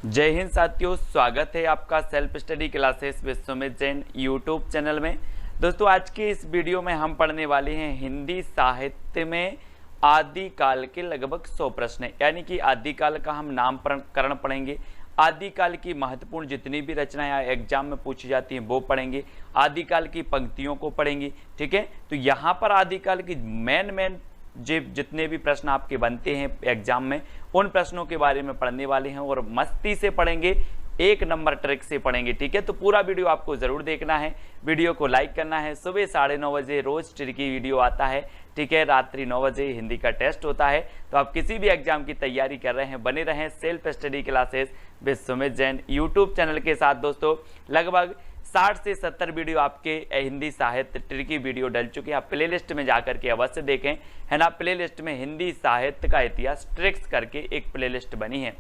जय हिंद साथियों, स्वागत है आपका self study classes Vishwamit Jain YouTube channel में। दोस्तों, आज के इस वीडियो में हम पढ़ने वाले हैं हिंदी साहित्य में आदिकाल के लगभग 100 प्रश्न, यानी कि आदिकाल का हम नामकरण पढ़ेंगे। आदिकाल की महत्वपूर्ण जितनी भी रचनाएं एग्जाम में पूछी जाती हैं वो पढ़ेंगे। आदिकाल की पंक्तियों को पढ़ेंगे। ठीक है, तो यहाँ पर आदिकाल की मेन जितने भी प्रश्न आपके बनते हैं एग्जाम में, उन प्रश्नों के बारे में पढ़ने वाले हैं और मस्ती से पढ़ेंगे, एक नंबर ट्रिक से पढ़ेंगे। ठीक है, तो पूरा वीडियो आपको जरूर देखना है, वीडियो को लाइक करना है। सुबह 9:30 बजे रोज ट्रिकी वीडियो आता है। ठीक है, रात्रि 9 बजे हिंदी का टेस्ट होता है। तो आप किसी भी एग्जाम की तैयारी कर रहे हैं, बने रहें self study classes Vishwamit Jain YouTube channel के साथ। दोस्तों, लगभग 60 से 70 वीडियो आपके हिंदी साहित्य ट्रिकी वीडियो डल चुके हैं। आप प्लेलिस्ट में जाकर के अवश्य देखें, है ना। प्लेलिस्ट में हिंदी साहित्य का इतिहास ट्रिक्स करके एक प्लेलिस्ट बनी है,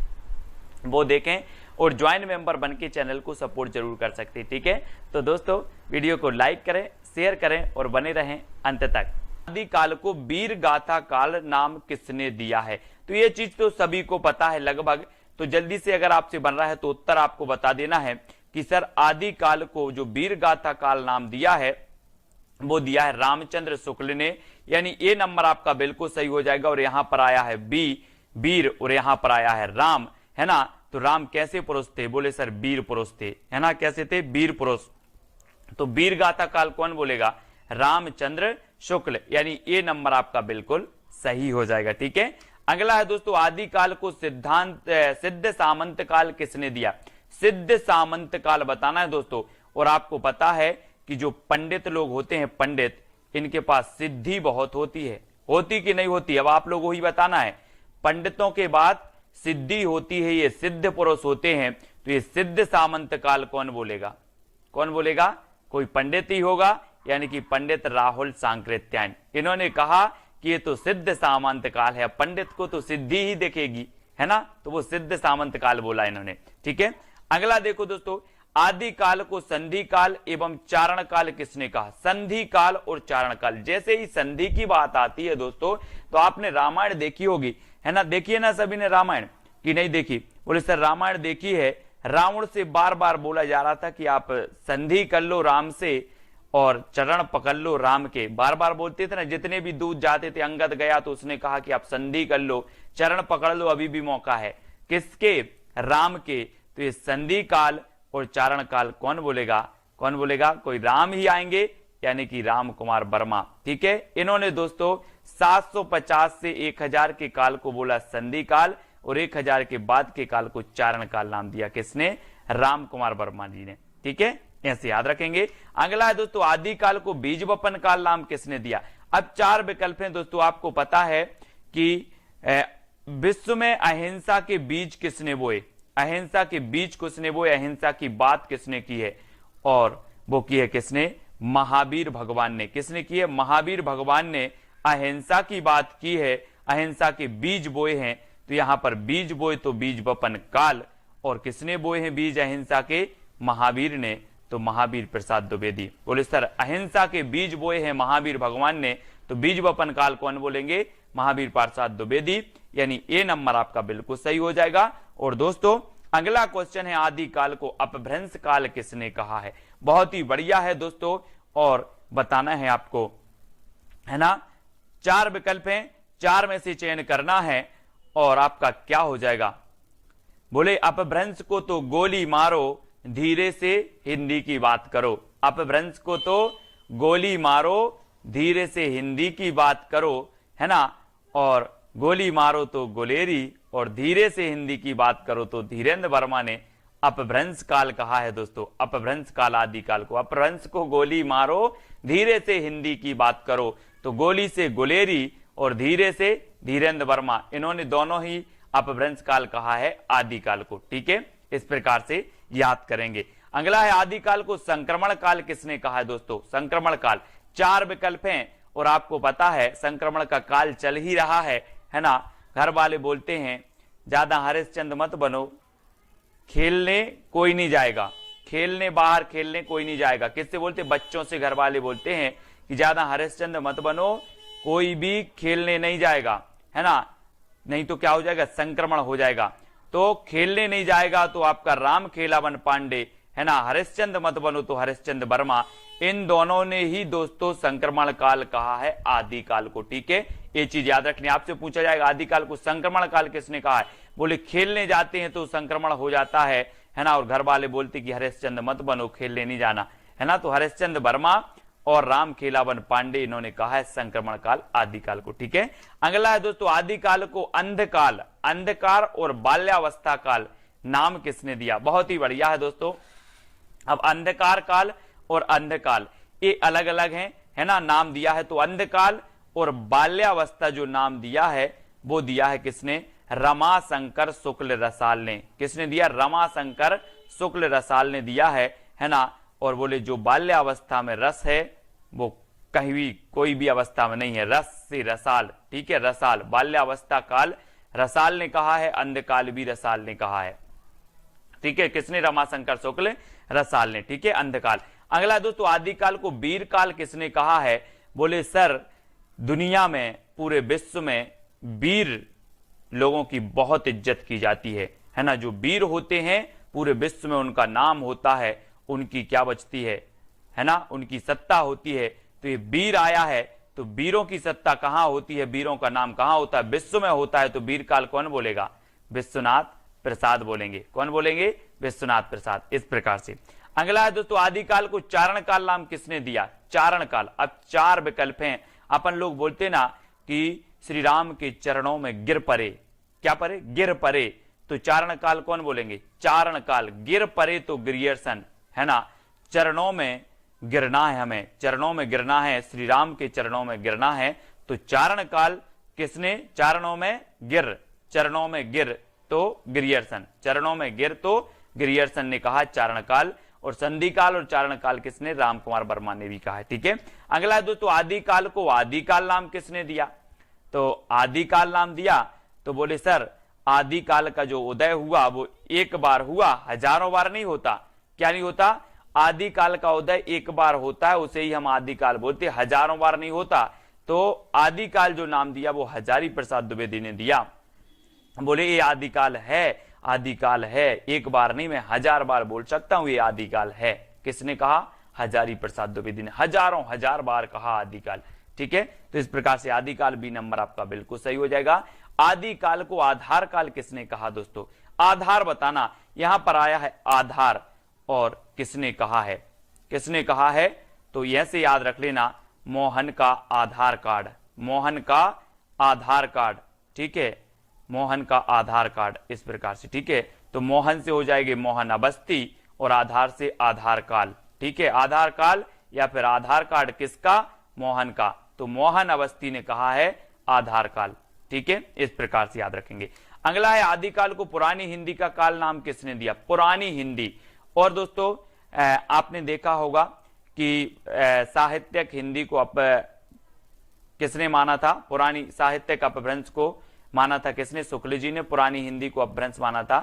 वो देखें और ज्वाइन मेंबर बन के चैनल को सपोर्ट जरूर कर सकते हैं। ठीक है, तो दोस्तों वीडियो को लाइक करें, शेयर करें और बने रहें अंत तक। आदिकाल को वीर गाथा काल नाम किसने दिया है? तो ये चीज तो सभी को पता है लगभग, तो जल्दी से अगर आपसे बन रहा है तो उत्तर आपको बता देना है कि सर आदिकाल को जो वीर गाथा काल नाम दिया है वो दिया है रामचंद्र शुक्ल ने, यानी ये नंबर आपका बिल्कुल सही हो जाएगा। और यहां पर आया है वीर और यहां पर आया है राम, है ना। तो राम कैसे पुरुष थे? बोले सर वीर पुरुष थे, है ना। कैसे थे? वीर पुरुष। तो वीर गाथा काल कौन बोलेगा? रामचंद्र शुक्ल, यानी ये नंबर आपका बिल्कुल सही हो जाएगा। ठीक है, अगला है दोस्तों, आदिकाल को सिद्ध सामंत काल किसने दिया? सिद्ध सामंत काल बताना है दोस्तों। और आपको पता है कि जो पंडित लोग होते हैं, पंडित, इनके पास सिद्धि बहुत होती है, होती कि नहीं होती? अब आप लोगों को ही बताना है। पंडितों के बाद सिद्धि होती है, ये सिद्ध पुरुष होते हैं। तो ये सिद्ध सामंत काल कौन बोलेगा? कौन बोलेगा? कोई पंडित ही होगा, यानी कि पंडित राहुल सांकृत्यायन। इन्होंने कहा कि ये तो सिद्ध सामंत काल है, पंडित को तो सिद्धि ही दिखेगी, है ना। तो वो सिद्ध सामंत काल बोला इन्होंने। ठीक है, अगला देखो दोस्तों, आदिकाल को संधि काल एवं चारण काल किसने कहा? संधि काल और चारण काल। जैसे ही संधि की बात आती है दोस्तों, तो आपने रामायण देखी होगी, है ना। देखिए ना सभी ने रामायण, कि नहीं देखी? बोले सर रामायण देखी है। रावण से बार बार बोला जा रहा था कि आप संधि कर लो राम से और चरण पकड़ लो राम के, बार बार बोलते थे ना। जितने भी दूत जाते थे, अंगद गया तो उसने कहा कि आप संधि कर लो, चरण पकड़ लो, अभी भी मौका है। किसके? राम के। तो ये संधि काल और चारण काल कौन बोलेगा? कौन बोलेगा? कोई राम ही आएंगे, यानी कि राम कुमार वर्मा। ठीक है, इन्होंने दोस्तों 750 से 1000 के काल को बोला संधि काल और 1000 के बाद के काल को चारण काल नाम दिया। किसने? राम कुमार वर्मा जी ने। ठीक है, ऐसे याद रखेंगे। अगला है दोस्तों, आदिकाल को बीज वपन काल नाम किसने दिया? अब 4 विकल्प हैं दोस्तों। आपको पता है कि विश्व में अहिंसा के बीज किसने बोए? अहिंसा के बीज किसने बोए? अहिंसा की बात किसने की है? और वो की है किसने? महावीर भगवान ने। किसने की है? महावीर भगवान ने अहिंसा की बात की है, अहिंसा के बीज बोए हैं। तो यहां पर बीज बोए तो बीज वपन काल, और किसने बोए हैं बीज अहिंसा के? महावीर ने। तो महावीर प्रसाद द्विवेदी। बोले सर अहिंसा के बीज बोए हैं महावीर भगवान ने, तो बीज वपन काल कौन बोलेंगे? महावीर प्रसाद द्विवेदी, यानी ए नंबर आपका बिल्कुल सही हो जाएगा। और दोस्तों अगला क्वेश्चन है, आदिकाल को अपभ्रंश काल किसने कहा है? बहुत ही बढ़िया है दोस्तों, और बताना है आपको, है ना। 4 विकल्प हैं, 4 में से चयन करना है और आपका क्या हो जाएगा? बोले अपभ्रंश को तो गोली मारो, धीरे से हिंदी की बात करो। अपभ्रंश को तो गोली मारो, धीरे से हिंदी की बात करो, है ना। और गोली मारो तो गोलेरी, और धीरे से हिंदी की बात करो तो धीरेन्द्र वर्मा ने अपभ्रंश काल कहा है दोस्तों। अपभ्रंश काल आदिकाल को, अपभ्रंश को गोली मारो, धीरे से हिंदी की बात करो, तो गोली से गोलेरी और धीरे से धीरेन्द्र वर्मा, इन्होंने दोनों ही अपभ्रंश काल कहा है आदिकाल को। ठीक है, इस प्रकार से याद करेंगे। अगला है, आदिकाल को संक्रमण काल किसने कहा है दोस्तों? संक्रमण काल। 4 विकल्प हैं और आपको पता है संक्रमण का काल चल ही रहा है ना। घर वाले बोलते हैं ज्यादा हरिश्चंद्र मत बनो, खेलने कोई नहीं जाएगा, खेलने बाहर खेलने कोई नहीं जाएगा। किससे बोलते? बच्चों से घर वाले बोलते हैं कि ज्यादा हरिश्चंद्र मत बनो, कोई भी खेलने नहीं जाएगा, है ना, नहीं तो क्या हो जाएगा? संक्रमण हो जाएगा। तो खेलने नहीं जाएगा तो आपका राम खेलावन पांडे, है ना, हरिश्चंद्र मत बनो तो हरिश्चंद्र वर्मा। इन दोनों ने ही दोस्तों संक्रमण काल कहा है आदिकाल को। ठीक है, ये चीज याद रखनी। आपसे पूछा जाएगा आदिकाल को संक्रमण काल किसने कहा है, बोले खेलने जाते हैं तो संक्रमण हो जाता है ना, और घर वाले बोलते कि हरिश्चंद्र मत बनो, खेलने नहीं जाना, है ना। तो हरिश्चंद्र वर्मा और राम खेलावन पांडे इन्होंने कहा है संक्रमण काल आदिकाल को। ठीक है, अगला है दोस्तों आदिकाल को अंधकाल, अंधकार और बाल्यावस्था काल नाम किसने दिया। बहुत ही बढ़िया है दोस्तों। अब अंधकार काल और अंधकाल ये अलग अलग हैं, है ना, नाम दिया है। तो अंधकाल और बाल्यावस्था जो नाम दिया है वो दिया है किसने, रमाशंकर शुक्ल रसाल ने। किसने दिया, रमाशंकर शुक्ल रसाल ने दिया है ना। और बोले जो बाल्यावस्था में रस है वो कहीं भी कोई भी अवस्था में नहीं है, रस से रसाल। ठीक है, रसाल बाल्यावस्था काल रसाल ने कहा है, अंधकाल भी रसाल ने कहा है। ठीक है, किसने, रमाशंकर शुक्ल रसाल ने। ठीक है, अंधकाल। अगला दोस्तों आदिकाल को वीर काल किसने कहा है, बोले सर दुनिया में पूरे विश्व में वीर लोगों की बहुत इज्जत की जाती है ना। जो वीर होते हैं पूरे विश्व में उनका नाम होता है, उनकी क्या बचती है ना, उनकी सत्ता होती है। तो ये वीर आया है तो वीरों की सत्ता कहां होती है, वीरों का नाम कहां होता है, विश्व में होता है। तो वीर काल कौन बोलेगा, विश्वनाथ प्रसाद बोलेंगे। कौन बोलेंगे, विश्वनाथ प्रसाद। इस प्रकार से अगला है दोस्तों आदिकाल को चारण काल नाम किसने दिया, चारण काल। अब चार विकल्प हैं। अपन लोग बोलते ना कि श्री राम के चरणों में गिर परे, क्या परे, गिर परे। तो चारण काल कौन बोलेंगे, चारण काल। गिर परे तो ग्रियर्सन, है ना, चरणों में गिरना है, हमें चरणों में गिरना है, श्री राम के चरणों में गिरना है। तो चारण काल किसने, चरणों में गिर, चरणों में गिर तो ग्रियर्सन, चरणों में गिर तो ग्रियर्सन ने कहा चारण काल। और संधि काल और चारण काल किसने, राम कुमार वर्मा ने भी कहा है। ठीक है, अगला दोस्तों आदिकाल को आदिकाल नाम किसने दिया। तो आदिकाल नाम दिया तो बोले सर आदिकाल का जो उदय हुआ वो एक बार हुआ, हजारों बार नहीं होता। क्या नहीं होता, आदिकाल का उदय एक बार होता है, उसे ही हम आदिकाल बोलते, हजारों बार नहीं होता। तो आदिकाल जो नाम दिया वो हजारी प्रसाद द्विवेदी ने दिया। बोले ये आदिकाल है, आदिकाल है, एक बार नहीं मैं हजार बार बोल सकता हूं ये आदिकाल है। किसने कहा, हजारी प्रसाद द्विवेदी ने हजारों हजार बार कहा आदिकाल। ठीक है, तो इस प्रकार से आदिकाल बी नंबर आपका बिल्कुल सही हो जाएगा। आदिकाल को आधार काल किसने कहा दोस्तों, आधार बताना। यहां पर आया है आधार और किसने कहा है, किसने कहा है, तो यह से याद रख लेना मोहन का आधार कार्ड, मोहन का आधार कार्ड। ठीक है, मोहन का आधार कार्ड, इस प्रकार से। ठीक है, तो मोहन से हो जाएगी मोहन अवस्थी और आधार से आधार काल। ठीक है, आधार काल या फिर आधार कार्ड किसका, मोहन का। तो मोहन अवस्थी ने कहा है आधार काल। ठीक है, इस प्रकार से याद रखेंगे। अगला है आदिकाल को पुरानी हिंदी का काल नाम किसने दिया, पुरानी हिंदी। और दोस्तों आपने देखा होगा कि साहित्यिक हिंदी को किसने माना था, पुरानी साहित्यिक अपभ्रंश को माना था किसने, शुक्ल जी ने। पुरानी हिंदी को अपभ्रंश माना था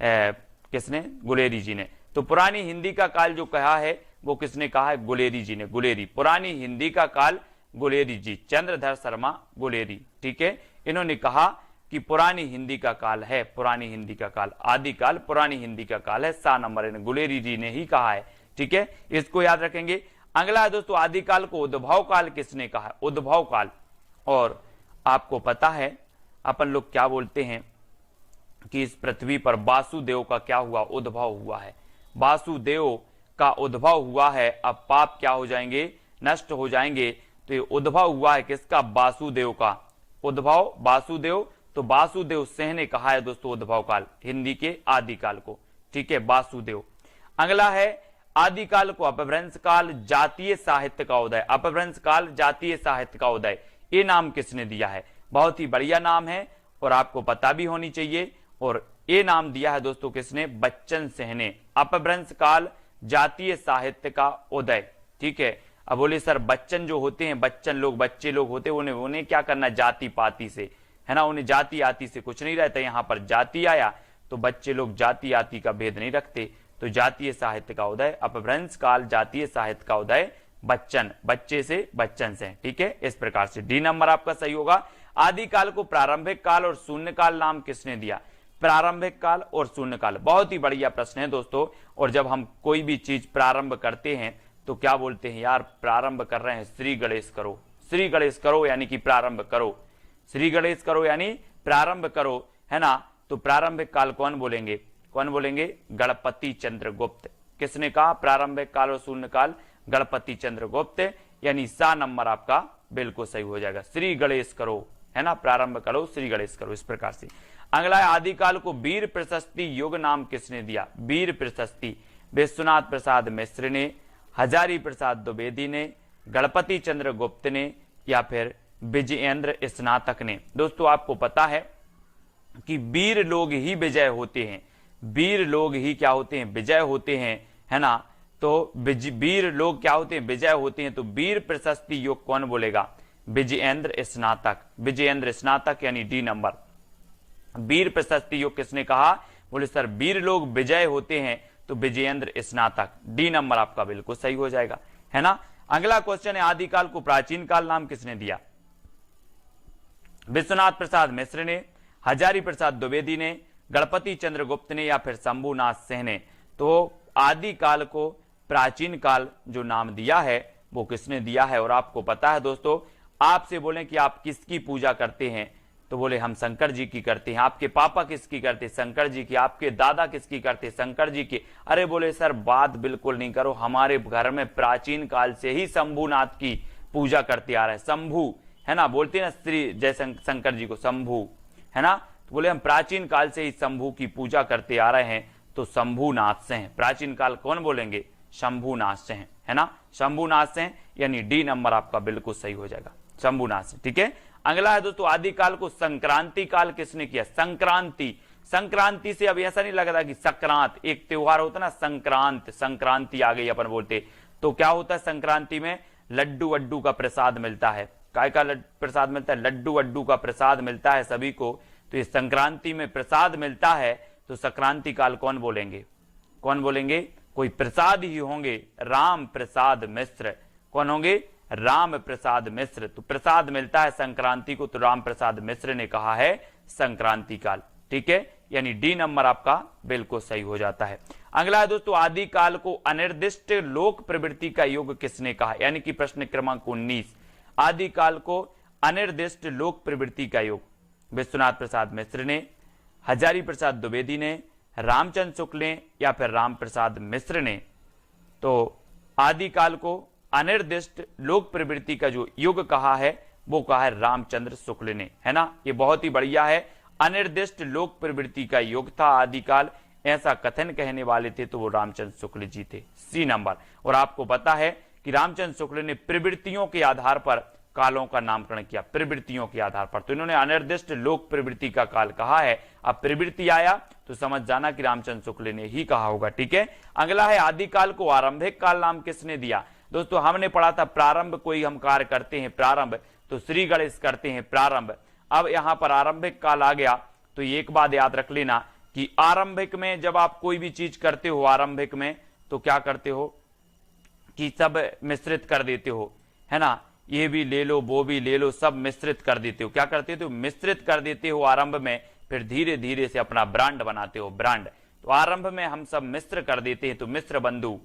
किसने, गुलेरी जी ने। तो पुरानी हिंदी का काल जो कहा है वो किसने कहा है, गुलेरी जी ने, गुलेरी। पुरानी हिंदी का काल गुलेरी जी, चंद्रधर शर्मा गुलेरी। ठीक है, इन्होंने कहा कि पुरानी हिंदी का काल है, पुरानी हिंदी का काल, आदिकाल पुरानी हिंदी का काल है। 7 नंबर गुलेरी जी ने ही कहा है। ठीक है, इसको याद रखेंगे। अगला है दोस्तों आदिकाल को उद्भव काल किसने कहा है, उद्भव काल। और आपको पता है अपन लोग क्या बोलते हैं कि इस पृथ्वी पर वासुदेव का क्या हुआ, उद्भव हुआ है। वासुदेव का उद्भव हुआ है। अब पाप क्या हो जाएंगे, नष्ट हो जाएंगे। तो ये उद्भव हुआ है किसका, वासुदेव का, उद्भव वासुदेव। तो वासुदेव सिंह ने कहा है दोस्तों उद्भव काल, हिंदी के आदिकाल को। ठीक है, वासुदेव। अगला है आदिकाल को अपभ्रंश काल, जातीय साहित्य का उदय, अपभ्रंश काल, जातीय साहित्य का उदय, ये नाम किसने दिया है। बहुत ही बढ़िया नाम है और आपको पता भी होनी चाहिए। और ये नाम दिया है दोस्तों किसने, बच्चन सिंह ने। अपभ्रंश काल, जातीय साहित्य का उदय। ठीक है, अब बोले सर बच्चन जो होते हैं, बच्चन लोग, बच्चे लोग होते हैं, उन्हें क्या करना, जाति पाति से, है ना, उन्हें जाति आति से कुछ नहीं रहता। यहाँ पर जाति आया तो बच्चे लोग जाति आति का भेद नहीं रखते। तो जातीय साहित्य का उदय, अपभ्रंश काल, जातीय साहित्य का उदय, बच्चन, बच्चे से, बच्चन से। ठीक है, इस प्रकार से डी नंबर आपका सही होगा। आदिकाल को प्रारंभिक काल और शून्य काल नाम किसने दिया। प्रारंभिक काल और शून्य काल। बहुत ही बढ़िया प्रश्न है दोस्तों। और जब हम कोई भी चीज प्रारंभ करते हैं तो क्या बोलते हैं, यार प्रारंभ कर रहे हैं, श्री गणेश करो, श्री गणेश करो यानी कि प्रारंभ करो, श्री गणेश करो यानी प्रारंभ करो, है ना। तो प्रारंभिक काल कौन बोलेंगे, कौन बोलेंगे, गणपति चंद्रगुप्त। किसने कहा प्रारंभिक काल और शून्य काल, गणपति चंद्रगुप्त, यानी सा नंबर आपका बिल्कुल सही हो जाएगा। श्री गणेश करो, है ना, प्रारंभ करो, श्री गणेश करो, इस प्रकार से। अगला है आदिकाल को वीर प्रशस्ति युग नाम किसने दिया। वीर प्रशस्ति विश्वनाथ प्रसाद मिश्र ने, हजारी प्रसाद द्विवेदी ने, गणपति चंद्र गुप्त ने, या फिर विजयेंद्र स्नातक ने। दोस्तों आपको पता है कि वीर लोग ही विजय होते हैं, वीर लोग ही क्या होते हैं, विजय होते हैं, है ना। तो वीर लोग क्या होते हैं, विजय होते हैं। तो वीर प्रशस्ति युग कौन बोलेगा, विजयेंद्र स्नातक, विजयेंद्र स्नातक यानी डी नंबर। वीर प्रशस्ति युग किसने कहा, बोले सर वीर लोग विजय होते हैं, तो विजयेंद्र स्नातक, डी नंबर आपका बिल्कुल सही हो जाएगा, है ना। अगला क्वेश्चन है आदिकाल को प्राचीन काल नाम किसने दिया। विश्वनाथ प्रसाद मिश्र ने, हजारी प्रसाद द्विवेदी ने, गणपति चंद्रगुप्त ने, या फिर शंभुनाथ सिंह ने। तो आदिकाल को प्राचीन काल जो नाम दिया है वो किसने दिया है। और आपको पता है दोस्तों, आपसे बोले कि आप किसकी पूजा करते हैं, तो बोले हम शंकर जी की करते हैं। आपके पापा किसकी करते, शंकर जी की। आपके दादा किसकी करते, शंकर जी की। अरे बोले सर बात बिल्कुल नहीं करो, हमारे घर में प्राचीन काल से ही शंभुनाथ की पूजा करते आ रहे हैं। शंभु, है ना, बोलते हैं ना श्री जय शंकर जी को, शंभु, है ना। तो बोले हम प्राचीन काल से ही शंभु की पूजा करते आ रहे हैं, तो शंभुनाथ से हैं। प्राचीन काल कौन बोलेंगे, शंभुनाथ से हैं, है ना, शंभुनाथ से हैं, यानी डी नंबर आपका बिल्कुल सही हो जाएगा, शंभुनाथ से। ठीक है। अगला है दोस्तों आदिकाल को संक्रांति काल किसने किया। संक्रांति, संक्रांति से अब ऐसा नहीं लगता कि संक्रांत एक त्योहार होता ना, संक्रांत, संक्रांति आ गई अपन बोलते। तो क्या होता है संक्रांति में, लड्डू वड्डू का प्रसाद मिलता है। काय का प्रसाद मिलता है, लड्डू वड्डू का प्रसाद मिलता है सभी को। तो इस संक्रांति में प्रसाद मिलता है, तो संक्रांति काल कौन बोलेंगे, कौन बोलेंगे, कोई प्रसाद ही होंगे, राम प्रसाद मिश्र। कौन होंगे, राम प्रसाद मिश्र। तो प्रसाद मिलता है संक्रांति को, तो राम प्रसाद मिश्र ने कहा है संक्रांति काल। ठीक है, यानी डी नंबर आपका बिल्कुल सही हो जाता है। अगला है दोस्तों आदिकाल को अनिर्दिष्ट लोक प्रवृत्ति का युग किसने कहा, यानी कि प्रश्न क्रमांक 19। आदिकाल को अनिर्दिष्ट लोक प्रवृत्ति का युग विश्वनाथ प्रसाद मिश्र ने, हजारी प्रसाद द्विवेदी ने, रामचंद्र शुक्ल ने, या फिर राम प्रसाद मिश्र ने। तो आदिकाल को अनिर्दिष्ट लोक प्रवृत्ति का जो युग कहा है वो कहा है रामचंद्र शुक्ल ने, है ना। ये बहुत ही बढ़िया है, अनिर्दिष्ट लोक प्रवृत्ति का युग था आदिकाल, ऐसा कथन कहने वाले थे तो वो रामचंद्र शुक्ल जी थे, सी नंबर। और आपको पता है कि रामचंद्र शुक्ल ने प्रवृत्तियों के आधार पर कालों का नामकरण किया, प्रवृत्तियों के आधार पर। तो इन्होंने अनिर्दिष्ट लोक प्रवृत्ति का काल कहा है। अब प्रवृत्ति आया तो समझ जाना कि रामचंद्र शुक्ल ने ही कहा होगा। ठीक है। अगला है आदिकाल को आरंभिक काल नाम किसने दिया। दोस्तों हमने पढ़ा था प्रारंभ कोई हम कार्य करते हैं प्रारंभ, तो श्री गणेश करते हैं प्रारंभ। अब यहां पर आरंभिक काल आ गया, तो एक बात याद रख लेना कि आरंभिक में जब आप कोई भी चीज करते हो आरंभिक में, तो क्या करते हो कि सब मिश्रित कर देते हो, है ना। ये भी ले लो वो भी ले लो, सब मिश्रित कर देते हो। क्या करते हो, मिश्रित कर देते हो आरंभ में, फिर धीरे धीरे से अपना ब्रांड बनाते हो, ब्रांड। तो आरंभ में हम सब मिश्र कर देते हैं, तो मिश्र बंधु,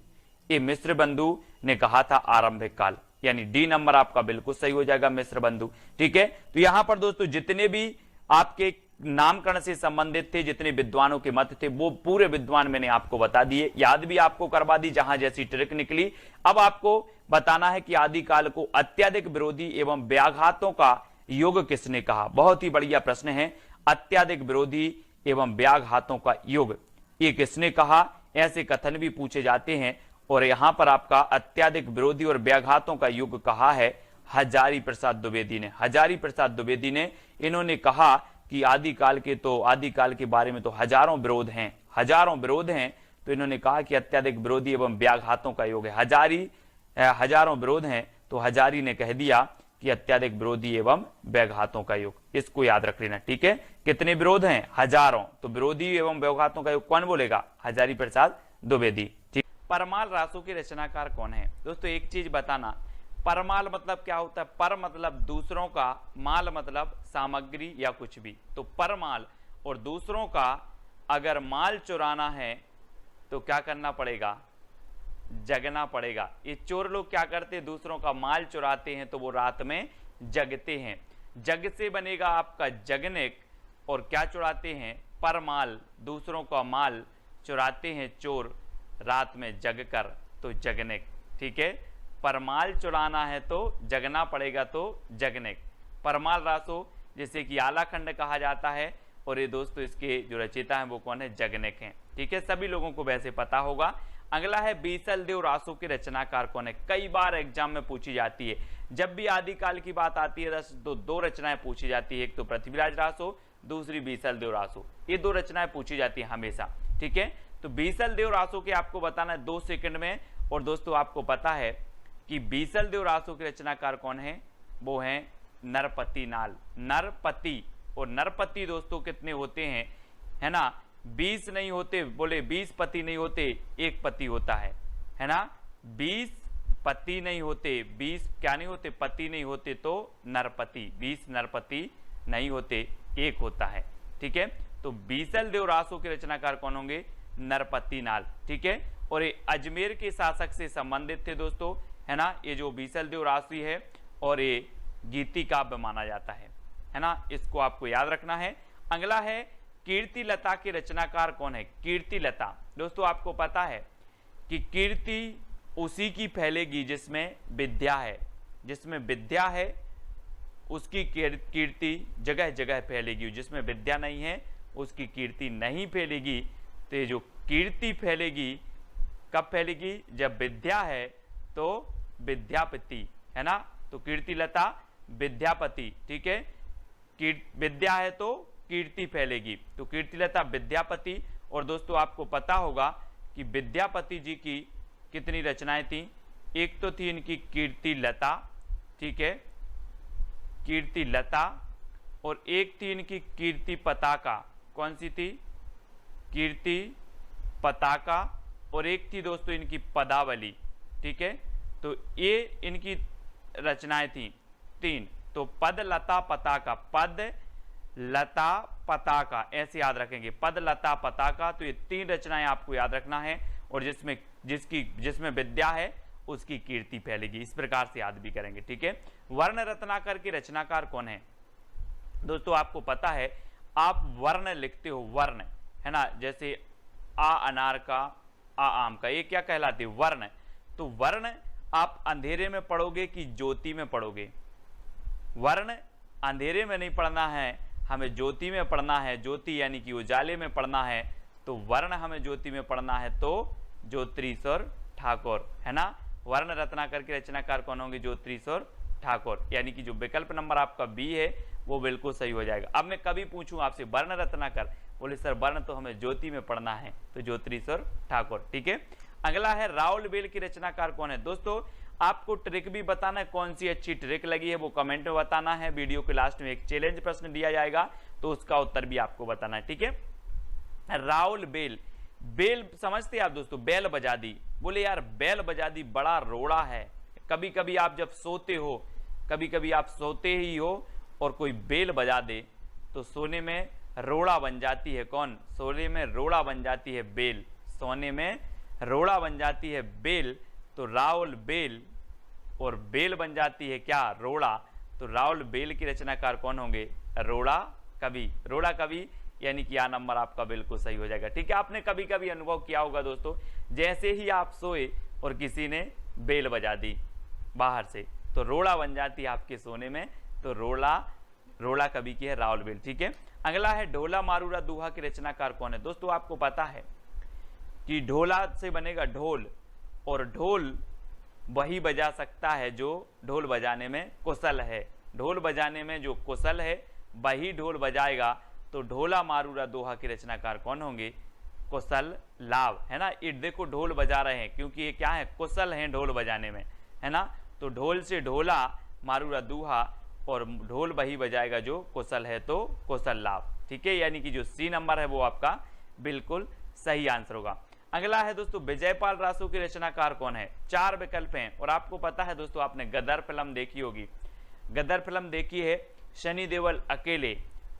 ये मिश्र बंधु ने कहा था आरंभिक काल, यानी डी नंबर आपका बिल्कुल सही हो जाएगा, मिश्र बंधु। ठीक है। तो यहां पर दोस्तों जितने भी आपके नामकरण से संबंधित थे, जितने विद्वानों के मत थे, वो पूरे विद्वान मैंने आपको बता दिए, याद भी आपको करवा दी जहां जैसी ट्रिक निकली। अब आपको बताना है कि आदिकाल को अत्यधिक विरोधी एवं व्याघातों का युग किसने कहा। बहुत ही बढ़िया प्रश्न है, अत्यधिक विरोधी एवं व्याघातों का युग ये किसने कहा, ऐसे कथन भी पूछे जाते हैं। और यहां पर आपका अत्यधिक विरोधी और व्याघातों का युग कहा है हजारी प्रसाद द्विवेदी ने, हजारी प्रसाद द्विवेदी ने। इन्होंने कहा कि आदिकाल के बारे में तो हजारों विरोध हैं, हजारों विरोध हैं, तो इन्होंने कहा कि अत्यधिक विरोधी एवं व्याघातों का युग है। हजारों विरोध हैं, तो हजारी ने कह दिया कि अत्यधिक विरोधी एवं व्याघातों का युग, इसको याद रख लेना। ठीक है। कितने विरोध हैं, हजारों, तो विरोधी एवं व्याघातों का युग कौन बोलेगा, हजारी प्रसाद द्विवेदी। ठीक। परमाल रासों के रचनाकार कौन है। दोस्तों एक चीज बताना, परमाल मतलब क्या होता है, पर मतलब दूसरों का, माल मतलब सामग्री या कुछ भी, तो परमाल और दूसरों का अगर माल चुराना है तो क्या करना पड़ेगा, जगना पड़ेगा। ये चोर लोग क्या करते हैं, दूसरों का माल चुराते हैं तो वो रात में जगते हैं। जग से बनेगा आपका जगनिक, और क्या चुराते हैं, परमाल, दूसरों का माल चुराते हैं चोर रात में जग कर, तो जगनिक। ठीक है, परमाल चुराना है तो जगना पड़ेगा, तो जगनिक। परमाल रासो जिसे कि आलाखंड कहा जाता है, और ये दोस्तों इसके जो रचयिता हैं वो कौन है, जगनिक हैं। ठीक है, सभी लोगों को वैसे पता होगा। अगला है बीसल देव रासो के रचनाकार कौन है, कई बार एग्जाम में पूछी जाती है। जब भी आदिकाल की बात आती है तो दो रचनाएं पूछी जाती है, एक तो पृथ्वीराज रासो, दूसरी बीसल देव रासो। ये दो रचनाएं पूछी जाती है हमेशा। ठीक है, तो बीसल देव रासो के आपको बताना है 2 सेकंड में। और दोस्तों आपको पता है कि बीसल देव रासो के रचनाकार कौन है, वो है नरपति नाल। नरपति, और नरपति दोस्तों कितने होते हैं, है ना, 20 नहीं होते, बोले 20 पति नहीं होते, एक पति होता है ना, 20 पति नहीं होते, 20 क्या नहीं होते, पति नहीं होते, तो नरपति, 20 नरपति नहीं होते, एक होता है। ठीक है, तो बीसल देव रासो के रचनाकार कौन होंगे, नरपति नाल। ठीक है, और ये अजमेर के शासक से संबंधित थे दोस्तों, है ना, ये जो बीसल देव राशि है, और ये गीति काव्य माना जाता है ना, इसको आपको याद रखना है। अगला है कीर्ति लता के रचनाकार कौन है, कीर्ति लता। दोस्तों आपको पता है कि कीर्ति उसी की फैलेगी जिसमें विद्या है, जिसमें विद्या है उसकी कीर्ति जगह जगह फैलेगी, जिसमें विद्या नहीं है उसकी कीर्ति नहीं फैलेगी। तो ये जो कीर्ति फैलेगी कब फैलेगी, जब विद्या है तो विद्यापति, है ना, तो कीर्ति लता विद्यापति। ठीक है, विद्या है तो कीर्ति फैलेगी, तो कीर्तिलता विद्यापति। और दोस्तों आपको पता होगा कि विद्यापति जी की कितनी रचनाएं थी, एक तो थी इनकी कीर्ति लता, ठीक है, कीर्ति लता, और एक थी इनकी कीर्ति पताका। कौन सी थी, कीर्ति पताका, और एक थी दोस्तों इनकी पदावली। ठीक है, तो ये इनकी रचनाएं थी 3, तो पद लता पताका, पद लता पताका, ऐसे याद रखेंगे, पद लता पताका। तो ये 3 रचनाएं आपको याद रखना है, और जिसमें विद्या है उसकी कीर्ति फैलेगी, इस प्रकार से याद भी करेंगे। ठीक है, वर्ण रत्नाकर के रचनाकार कौन है, दोस्तों आपको पता है, आप वर्ण लिखते हो, वर्ण, है ना, जैसे आ अनार का, आ आम का, ये क्या कहलाते, वर्ण। तो वर्ण आप अंधेरे में पढ़ोगे कि ज्योति में पढ़ोगे, वर्ण अंधेरे में नहीं पढ़ना है, हमें ज्योति में पढ़ना है, ज्योति यानी कि उजाले में पढ़ना है, तो वर्ण हमें ज्योति में पढ़ना है, तो ज्योतिरीश्वर ठाकुर, है ना। वर्ण रत्नाकर के रचनाकार कौन होंगे, ज्योतिरीश्वर ठाकुर, यानी कि जो विकल्प नंबर आपका बी है वो बिल्कुल सही हो जाएगा। अब मैं कभी पूछूं आपसे वर्ण रत्नाकर, बोले सर वर्ण तो हमें ज्योति में पढ़ना है, तो ज्योतिरीश्वर ठाकुर। ठीक है, अगला है राउलवेल की रचनाकार कौन है। दोस्तों आपको ट्रिक भी बताना है, कौन सी अच्छी ट्रिक लगी है वो कमेंट में बताना है। वीडियो के लास्ट में एक चैलेंज प्रश्न दिया जाएगा, तो उसका उत्तर भी आपको बताना है। ठीक है, राउलवेल, बेल समझते हैं आप दोस्तों, बैल बजा दी, बोले यार बैल बजा दी बड़ा रोड़ा है। कभी कभी आप जब सोते हो, कभी कभी आप सोते ही हो और कोई बेल बजा दे तो सोने में रोड़ा बन जाती है। कौन, सोने में रोड़ा बन जाती है बेल, सोने में रोड़ा बन जाती है बेल, तो राउल बेल, और बेल बन जाती है क्या, रोड़ा, तो राउल बेल की रचनाकार कौन होंगे, रोड़ा कवि। रोड़ा कवि यानी कि यह नंबर आपका बिल्कुल सही हो जाएगा। ठीक है, आपने कभी कभी अनुभव किया होगा दोस्तों, जैसे ही आप सोए और किसी ने बेल बजा दी बाहर से, तो रोड़ा बन जाती है आपके सोने में, तो रोड़ा कवि की है राउल बेल। ठीक है, अगला है ढोला मारूरा दूहा की रचनाकार कौन है। दोस्तों आपको पता है कि ढोला से बनेगा ढोल, और ढोल वही बजा सकता है जो ढोल बजाने में कुशल है, ढोल बजाने में जो कुशल है वही ढोल बजाएगा, तो ढोला मारूरा दोहा के रचनाकार कौन होंगे, कुशल लाभ, है ना। ये देखो ढोल बजा रहे हैं क्योंकि ये क्या है, कुशल हैं ढोल बजाने में, है ना, तो ढोल से ढोला मारूरा दूहा, और ढोल वही बजाएगा जो कुशल है, तो कुशल लाभ। ठीक है, यानी कि जो सी नंबर है वो आपका बिल्कुल सही आंसर होगा। अगला है दोस्तों विजयपाल रासो के रचनाकार कौन है। 4 विकल्प हैं, और आपको पता है दोस्तों आपने गदर फिल्म देखी होगी, गदर फिल्म देखी है, सनी देओल अकेले,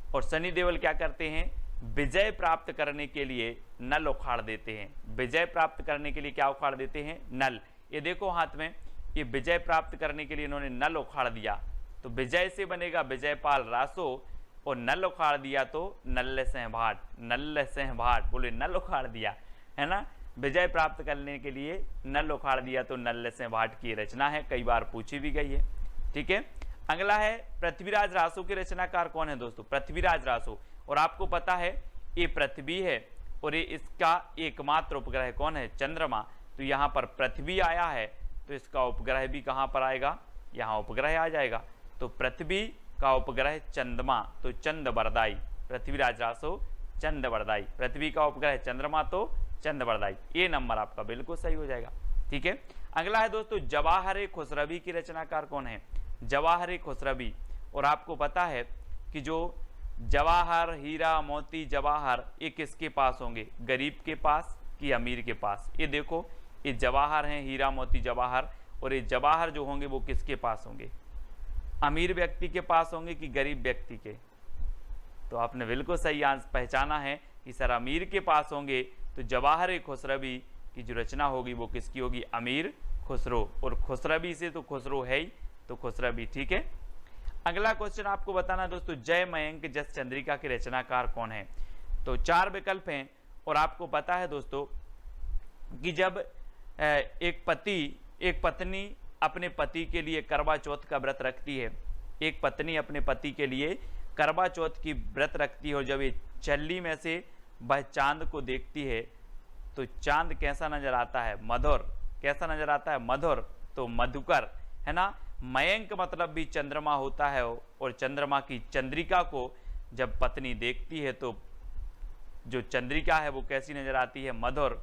और सनी देओल क्या करते हैं, विजय प्राप्त करने के लिए नल उखाड़ देते हैं। विजय प्राप्त करने के लिए क्या उखाड़ देते हैं? नल। ये देखो हाथ में, ये विजय प्राप्त करने के लिए इन्होंने नल उखाड़ दिया, तो विजय से बनेगा विजयपाल रासो, और नल उखाड़ दिया तो नल्ल सिंह भाट। नल्ल सिंह भाट, बोले नल उखाड़ दिया, है ना। विजय प्राप्त करने के लिए नल उखाड़ दिया तो नल्ल सिंह भाट की रचना है, कई बार पूछी भी गई है। ठीक है, अगला है पृथ्वीराज रासो के रचनाकार कौन है दोस्तों? पृथ्वीराज रासो। और आपको पता है ये पृथ्वी है और ये इसका एकमात्र उपग्रह कौन है? चंद्रमा। तो यहाँ पर पृथ्वी आया है तो इसका उपग्रह भी कहाँ पर आएगा? यहाँ उपग्रह आ जाएगा। तो पृथ्वी का उपग्रह चंद्रमा, तो चंद्रवरदाई। पृथ्वीराज रासो चंद्रवरदाई। पृथ्वी का उपग्रह चंद्रमा तो चंद्रवरदाई। ये नंबर आपका बिल्कुल सही हो जाएगा। ठीक है, अगला है दोस्तों जवाहर खुसरवी की रचनाकार कौन है? जवाहर खुसरवी। और आपको पता है कि जो जवाहर, हीरा, मोती, जवाहर ये किसके पास होंगे? गरीब के पास कि अमीर के पास? ये देखो, ये जवाहर हैं, हीरा, मोती, जवाहर, और ये जवाहर जो होंगे वो किसके पास होंगे? अमीर व्यक्ति के पास होंगे कि गरीब व्यक्ति के? तो आपने बिल्कुल सही आंसर पहचाना है कि सर अमीर के पास होंगे। तो जवाहर खुसरवी की जो रचना होगी वो किसकी होगी? अमीर खुसरो। और खुसरवी से तो खुसरो है ही, तो खुसरवी। ठीक है, अगला क्वेश्चन आपको बताना दोस्तों, जय मयंक जस चंद्रिका के रचनाकार कौन है? तो 4 विकल्प हैं। और आपको पता है दोस्तों कि जब एक पत्नी अपने पति के लिए करवा चौथ का व्रत रखती है, एक पत्नी अपने पति के लिए करवा चौथ की व्रत रखती है, और जब ये चल्ली में से वह चांद को देखती है तो चांद कैसा नजर आता है? मधुर। कैसा नजर आता है? मधुर। तो मधुकर, है ना। मयंक मतलब भी चंद्रमा होता है, और चंद्रमा की चंद्रिका को जब पत्नी देखती है तो जो चंद्रिका है वो कैसी नजर आती है? मधुर।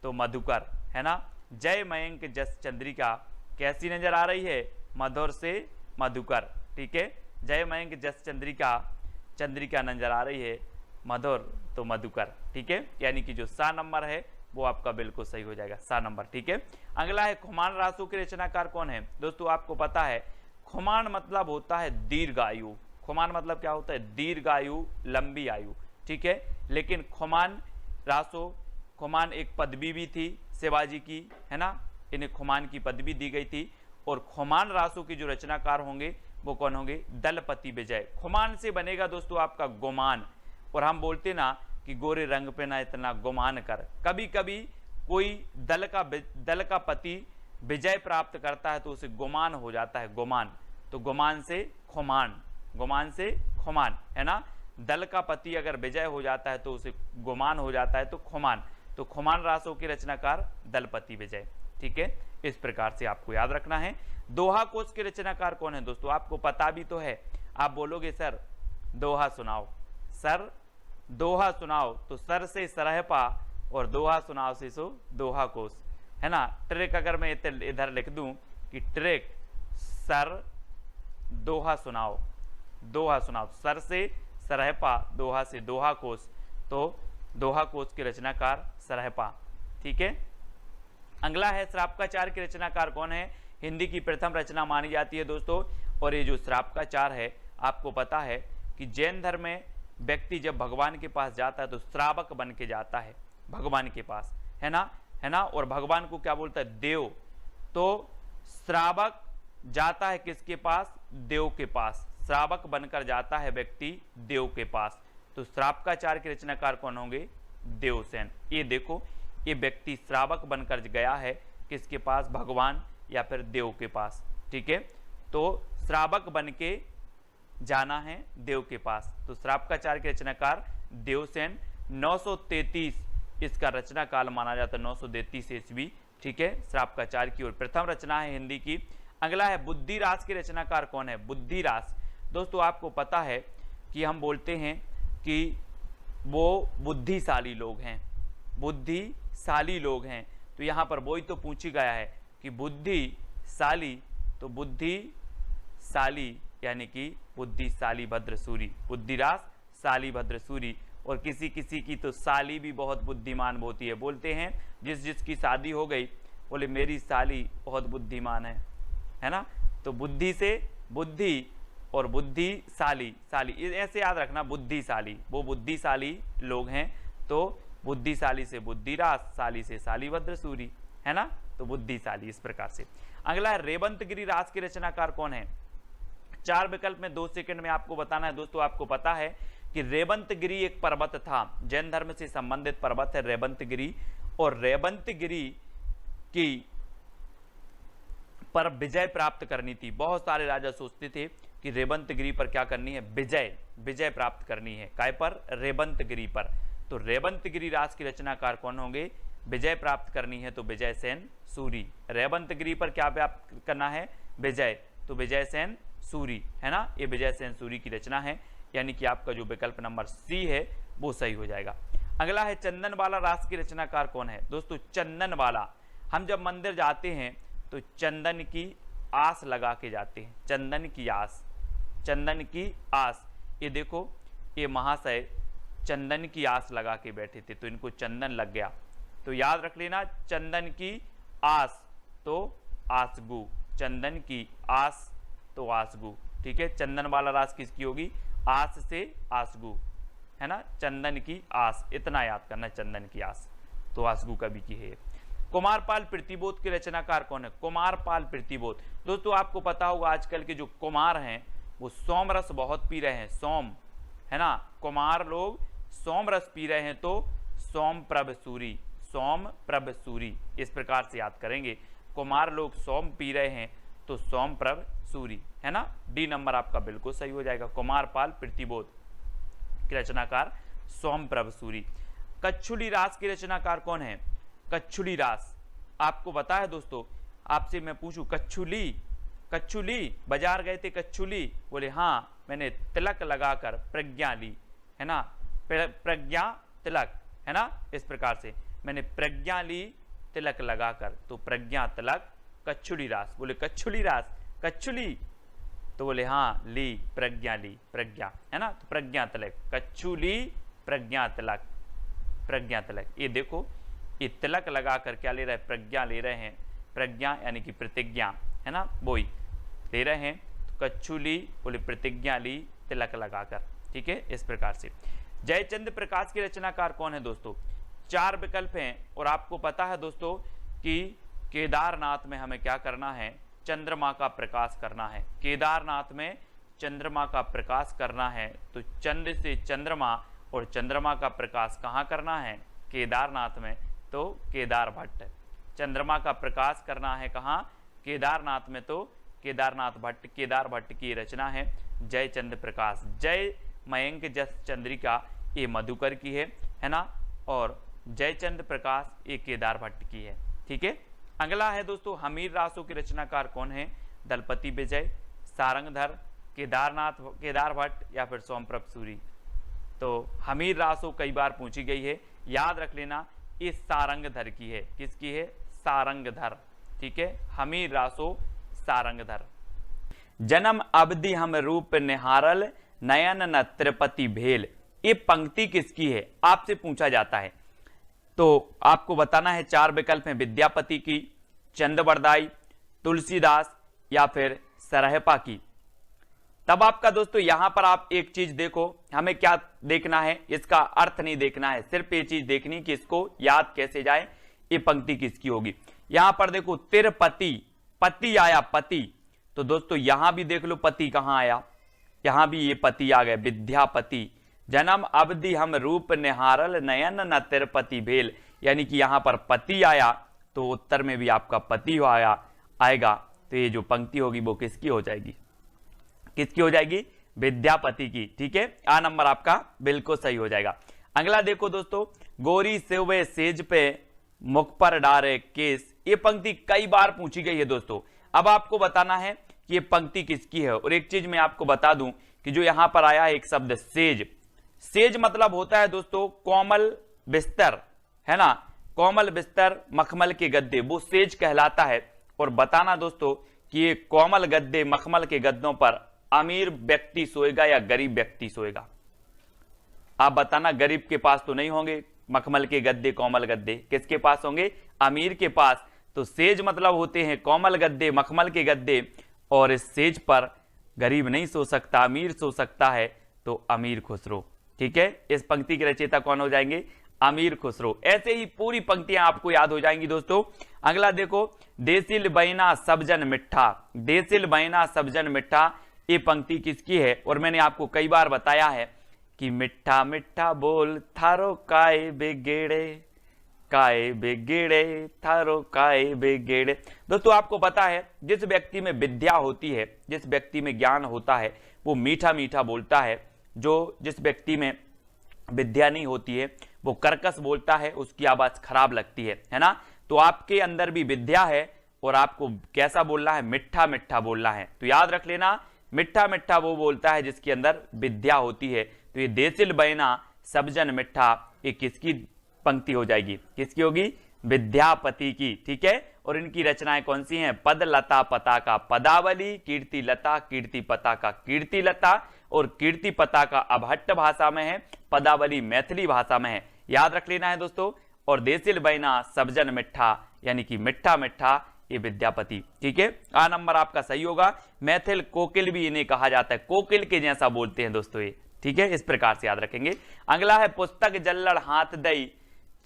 तो मधुकर, है ना। जय मयंक जस चंद्रिका कैसी नजर आ रही है? मधुर से मधुकर। ठीक है, जय मयंक जस चंद्रिका नजर आ रही है मधुर, तो मधुकर। ठीक है, यानी कि जो सा नंबर है वो आपका बिल्कुल सही हो जाएगा, सा नंबर। ठीक है, अगला है खुमान रासो के रचनाकार कौन है? दोस्तों आपको पता है खुमान मतलब होता है दीर्घायु। खुमान मतलब क्या होता है? दीर्घायु, लंबी आयु। ठीक है, लेकिन खुमान रासो, खुमान एक पदवी भी थी शिवाजी की, है ना। इन्हें खुमान की पदवी दी गई थी। और खुमान रासो के जो रचनाकार होंगे वो कौन होंगे? दलपति विजय। खुमान से बनेगा दोस्तों आपका गुमान। और हम बोलते ना कि गोरे रंग पे ना इतना गुमान कर। कभी कभी कोई दल का पति विजय प्राप्त करता है तो उसे गुमान हो जाता है, गुमान। तो गुमान से खुमान, गुमान से खुमान, है ना। दल का पति अगर विजय हो जाता है तो उसे गुमान हो जाता है, तो खुमान। तो खुमान रासो के रचनाकार दलपति विजय। ठीक है, इस प्रकार से आपको याद रखना है। दोहा कोश के रचनाकार कौन है? दोस्तों आपको पता भी तो है। आप बोलोगे सर दोहा सुनाओ, सर दोहा सुनाओ, तो सर से सरहपा और दोहा सुनाओ से सो दोहा कोश, है ना। ट्रिक अगर मैं इधर लिख दूं कि ट्रिक सर दोहा सुनाओ, दोहा सुनाओ, सर से सरहपा, दोहा से दोहा कोश, तो दोहा कोश के रचनाकार सरहपा। ठीक है, अगला है श्रापकाचार के रचनाकार कौन है? हिंदी की प्रथम रचना मानी जाती है दोस्तों। और ये जो श्रापकाचार है, आपको पता है कि जैन धर्म में व्यक्ति जब भगवान के पास जाता है तो श्रावक बन के जाता है भगवान के पास, है ना। और भगवान को क्या बोलता है? देव। तो श्रावक जाता है किसके पास? देव के पास। श्रावक बनकर जाता है व्यक्ति देव के पास। तो श्रापकाचार के रचनाकार कौन होंगे? देवसेन। ये देखो, ये व्यक्ति श्रावक बनकर गया है किसके पास? भगवान या फिर देव के पास। ठीक है, तो श्रावक बन के जाना है देव के पास। तो श्रापकाचार के रचनाकार देवसेन। 933 इसका रचना काल माना जाता है, 933 ईस्वी। ठीक है, श्रापकाचार की ओर प्रथम रचना है हिंदी की। अगला है बुद्धिरास के रचनाकार कौन है? बुद्धिरास। दोस्तों आपको पता है कि हम बोलते हैं कि वो बुद्धिशाली लोग हैं, बुद्धिशाली लोग हैं। तो यहाँ पर वही तो पूछी गया है कि बुद्धिशाली, तो बुद्धिशाली यानी कि बुद्धिशाली भद्रसूरी। बुद्धिरास शाली भद्रसूरी। और किसी किसी की तो साली भी बहुत बुद्धिमान होती है। बोलते हैं जिसकी शादी हो गई बोले मेरी साली बहुत बुद्धिमान है ना। तो बुद्धि से बुद्धि और बुद्धिशाली, शाली ऐसे याद रखना, बुद्धिशाली, वो बुद्धिशाली लोग हैं, तो बुद्धिशाली से बुद्धिराज, शाली से शालीभद्र सूरी, है ना, तो बुद्धिशाली इस प्रकार से। अगला है रेवंतगिरी रास के रचनाकार कौन है? 4 विकल्प में 2 सेकंड में आपको बताना है दोस्तों। आपको पता है कि रेवंतगिरी एक पर्वत था, जैन धर्म से संबंधित पर्वत है रेवंतगिरी, और रेवंतगिरी की पर विजय प्राप्त करनी थी। बहुत सारे राजा सोचते थे कि रेवंतगिरी पर क्या करनी है, विजय प्राप्त करनी है, काय पर, रेवंतगिरी पर। तो रेवंतगिरी रास की रचनाकार कौन होंगे? विजय प्राप्त करनी है तो विजय सेन सूरी। रेवंतगिरी पर क्या प्राप्त करना है? विजय, तो विजय सेन सूरी, है ना, ये विजय सेन सूरी की रचना है, यानी कि आपका जो विकल्प नंबर सी है वो सही हो जाएगा। अगला है चंदनवाला रास की रचनाकार कौन है? दोस्तों चंदनवाला, हम जब मंदिर जाते हैं तो चंदन की आस लगा के जाते हैं, चंदन की आस, चंदन की आस। ये देखो, ये महाशय चंदन की आस लगा के बैठे थे, तो इनको चंदन लग गया, तो याद रख लेना, चंदन की आस तो आसगु, चंदन की आस तो आसगु, ठीक है। चंदन वाला रास किसकी होगी? आस से आसगु, है ना, चंदन की आस, इतना याद करना, चंदन की आस तो आसगु कवि की है। कुमारपाल प्रतिबोध के रचनाकार कौन है? कुमारपाल प्रतिबोध, दोस्तों आपको पता होगा आजकल के जो कुमार हैं वो सोम रस बहुत पी रहे हैं, सोम, है ना, कुमार लोग सोम रस पी रहे हैं, तो सोम प्रभ सूरी, सोम प्रभ सूरी, इस प्रकार से याद करेंगे। कुमार लोग सोम पी रहे हैं तो सोम प्रभ सूरी, है ना, डी नंबर आपका बिल्कुल सही हो जाएगा। कुमारपाल प्रतिबोध की रचनाकार सोम प्रभ सूरी। कच्छुली रास की रचनाकार कौन है? कच्छुली रास आपको पता है दोस्तों, आपसे मैं पूछूं कच्छुली, कच्छुली बाजार गए थे कच्छुली, बोले हाँ, मैंने तिलक लगाकर प्रज्ञा ली, है ना, प्रज्ञा तिलक, है ना, इस प्रकार से मैंने प्रज्ञा ली तिलक लगाकर, तो प्रज्ञा तिलक कच्छुली रास। बोले कच्छुली रास, कच्छुली, तो बोले हाँ, ली, प्रज्ञा ली, प्रज्ञा, है ना, तो प्रज्ञा तिलक, कच्छुली प्रज्ञा तिलक, प्रज्ञा तिलक। ये देखो, ये तिलक लगाकर क्या ले रहे हैं? प्रज्ञा ले रहे हैं, प्रज्ञा यानी कि प्रतिज्ञा, है ना, वही ले रहे हैं, तो कच्छुली बोले प्रतिज्ञा ली तिलक लगाकर, ठीक है, इस प्रकार से। जयचंद्र प्रकाश के रचनाकार कौन है दोस्तों? 4 विकल्प हैं, और आपको पता है दोस्तों कि केदारनाथ में हमें क्या करना है? चंद्रमा का प्रकाश करना है। केदारनाथ में चंद्रमा का प्रकाश करना है, तो चंद्र से चंद्रमा, और चंद्रमा का प्रकाश कहाँ करना है? केदारनाथ में, तो केदार भट्ट। चंद्रमा का प्रकाश करना है कहाँ? केदारनाथ में, तो केदारनाथ भट्ट, केदार भट्ट की रचना है जयचंद्र प्रकाश। जय मयंक जस चंद्रिका ये मधुकर की है ना, और जयचंद्र प्रकाश ये केदार भट्ट की है, ठीक है। अगला है दोस्तों हमीर रासों के रचनाकार कौन है? दलपति विजय, सारंगधर, केदार भट्ट या फिर सोमप्रभ सूरी। तो हमीर रासो कई बार पूछी गई है, याद रख लेना, ये सारंगधर की है। किसकी है? सारंगधर, ठीक है, हमीर रासो सारंगधर। जन्म अवधि हम रूप निहारल, नयन न त्रिपति भेल, ये पंक्ति किसकी है? आपसे पूछा जाता है, तो आपको बताना है। 4 विकल्प हैं, विद्यापति की, चंद्रवरदाई, तुलसीदास या फिर सरहपा की। तब आपका दोस्तों यहां पर आप एक चीज देखो, हमें क्या देखना है, इसका अर्थ नहीं देखना है, सिर्फ ये चीज देखनी कि इसको याद कैसे जाए, ये पंक्ति किसकी होगी। यहां पर देखो तिरपति, पति आया, पति, तो दोस्तों यहां भी देख लो पति कहां आया, यहां भी ये पति आ गए, विद्यापति। जन्म अवधि हम रूप निहारल, नयन न तिरपति भेल, यानी कि यहां पर पति आया, तो उत्तर में भी आपका पति आएगा, तो ये जो पंक्ति होगी वो किसकी हो जाएगी? किसकी हो जाएगी? विद्यापति की, ठीक है। आ नंबर आपका बिल्कुल सही हो जाएगा। अगला देखो दोस्तों, गोरी सेवे सेज पे मुख पर डारे केस, ये पंक्ति कई बार पूछी गई है दोस्तों। अब आपको बताना है कि ये पंक्ति किसकी है। और एक चीज मैं आपको बता दूं कि जो यहां पर आया है एक शब्द सेज, सेज मतलब होता है दोस्तों कोमल बिस्तर, है ना, कोमल बिस्तर, मखमल के गद्दे, वो सेज कहलाता है। और बताना दोस्तों कि ये कोमल गद्दे, मखमल के गद्दों पर अमीर व्यक्ति सोएगा या गरीब व्यक्ति सोएगा? आप बताना, गरीब के पास तो नहीं होंगे मखमल के गद्दे, कोमल गद्दे, किसके पास होंगे? अमीर के पास। तो सेज मतलब होते हैं कोमल गद्दे, मखमल के गद्दे, और इस सेज पर गरीब नहीं सो सकता, अमीर सो सकता है, तो अमीर खुसरो। ठीक है, इस पंक्ति के रचयिता कौन हो जाएंगे? अमीर खुसरो। ऐसे ही पूरी पंक्तियां आपको याद हो जाएंगी दोस्तों। अगला देखो, देसिल बैना सबजन मिठा, देसिल बैना सबजन मिठा, ये पंक्ति किसकी है? और मैंने आपको कई बार बताया है कि मिठा मिठा बोल थारो काय बेगेड़े, काय बेगेड़े थारो काय बेगेड़े। दोस्तों आपको पता है, जिस व्यक्ति में विद्या होती है, जिस व्यक्ति में ज्ञान होता है, वो मीठा मीठा बोलता है। जिस व्यक्ति में विद्या नहीं होती है वो कर्कश बोलता है, उसकी आवाज खराब लगती है ना। तो आपके अंदर भी विद्या है और आपको कैसा बोलना है? मिठा मिठा बोलना है। तो याद रख लेना, मिठा मिठा वो बोलता है जिसके अंदर विद्या होती है। तो ये देसिल बैना सबजन मिठा, ये किसकी पंक्ति हो जाएगी? किसकी होगी? विद्यापति की। ठीक है, और इनकी रचनाएं कौन सी हैं? पद लता पताका पदावली, कीर्ति लता कीर्ति पताका कीर्ति लता, और कीर्ति पताका अभट्ट भाषा में है, पदावली मैथिली भाषा में है। याद रख लेना है दोस्तों। और देसिल बैना सबजन मिठा, यानी कि मिठा मिठा, ये विद्यापति। ठीक है, आ नंबर आपका सही होगा। मैथिल कोकिल भी इन्हें कहा जाता है, कोकिल के जैसा बोलते हैं दोस्तों ये। ठीक है, इस प्रकार से याद रखेंगे। अगला है पुस्तक जल्लड़ हाथ दई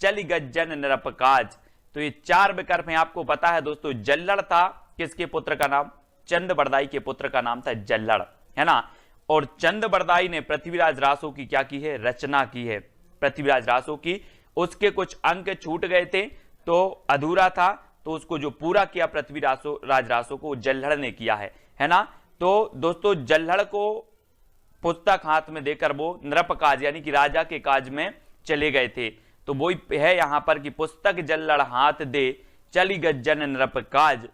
चली गज्जन निरपकाज। तो ये 4 विकल्प हैं, आपको पता है दोस्तों। जल्लड़ था किसके पुत्र का नाम? चंद बरदाई के पुत्र का नाम था जल्लड़, है ना। और चंद बरदाई ने पृथ्वीराज रासो की क्या की है? रचना की है, पृथ्वीराज रासो की। उसके कुछ अंक छूट गए थे तो अधूरा था, तो उसको जो पूरा किया पृथ्वीराज रासो को, जल्लड़ ने किया है ना। तो दोस्तों जल्लड़ को पुस्तक हाथ में देकर वो नृपकाज यानी कि राजा के काज में चले गए थे। तो वो है यहां पर कि पुस्तक जल्लड़ हाथ दे चली गज्जन नृपकाज।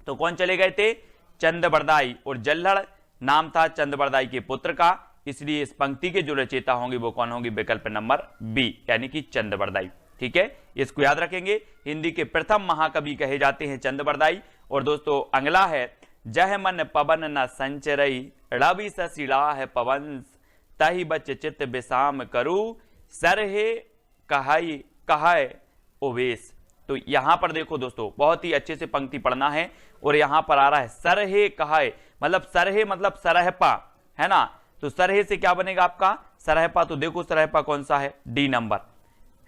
तो कौन चले गए थे? चंद बरदाई। और जल्लड़ नाम था चंद बरदाई के पुत्र का, इसलिए इस पंक्ति के जो रचयिता होंगे वो कौन होंगे? विकल्प नंबर बी, यानी कि चंद बरदाई। ठीक है, इसको याद रखेंगे। हिंदी के प्रथम महाकवि कहे जाते हैं चंद बरदाई। और दोस्तों अगला है, जह मन पवन न संचरई रवि सशिला है पवंस, तहि बच चित विसाम करू सरहे कहाय ओवेश। तो यहां पर देखो दोस्तों, बहुत ही अच्छे से पंक्ति पढ़ना है। और यहां पर आ रहा है सरहे कहाय, मतलब सरहे मतलब सरहपा, है ना। तो सरहे से क्या बनेगा आपका? सरहपा। तो देखो सरहपा कौन सा है? डी नंबर,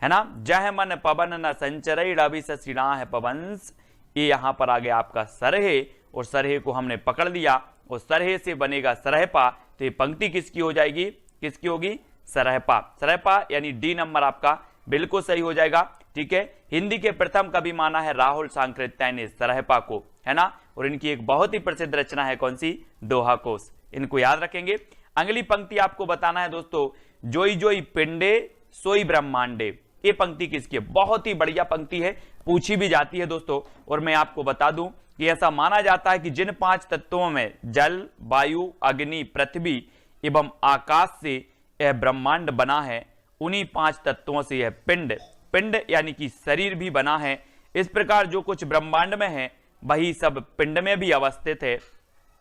है ना। जह मन पवन न संचरई रवि सशिला है पवंस, ये यहां पर आ गया आपका सरहे। और सरहे को हमने पकड़ लिया और सरहे से बनेगा सरहपा। तो ये पंक्ति किसकी हो जाएगी? किसकी होगी? सरहपा। सरहपा यानी डी नंबर आपका बिल्कुल सही हो जाएगा। ठीक है, हिंदी के प्रथम कवि माना है राहुल सांकृत्यायन ने सरहपा को, है ना। और इनकी एक बहुत ही प्रसिद्ध रचना है कौन सी? दोहा कोश। इनको याद रखेंगे। अगली पंक्ति आपको बताना है दोस्तों, जोई जोई पिंडे सोई ब्रह्मांडे। ये पंक्ति किसकी है? बहुत ही बढ़िया पंक्ति है, पूछी भी जाती है दोस्तों। और मैं आपको बता दूं कि ऐसा माना जाता है कि जिन 5 तत्वों में जल, वायु, अग्नि, पृथ्वी एवं आकाश से यह ब्रह्मांड बना है, उन्हीं 5 तत्वों से यह पिंड यानी कि शरीर भी बना है। इस प्रकार जो कुछ ब्रह्मांड में है वही सब पिंड में भी अवस्थित है।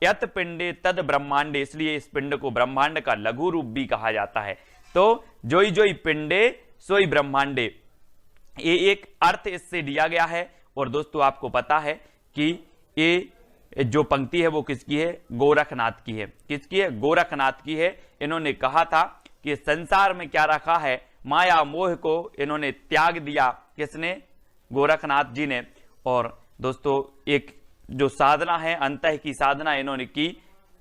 यत पिंडे तद ब्रह्मांडे, इसलिए इस पिंड को ब्रह्मांड का लघु रूप भी कहा जाता है। तो जोई जोई पिंडे सोई ब्रह्मांडे, ये एक अर्थ इससे लिया गया है। और दोस्तों आपको पता है कि ये जो पंक्ति है वो किसकी है? गोरखनाथ की है। किसकी है? गोरखनाथ की है। इन्होंने कहा था कि संसार में क्या रखा है? माया मोह को इन्होंने त्याग दिया। किसने? गोरखनाथ जी ने। और दोस्तों एक जो साधना है, अंतः की साधना इन्होंने की।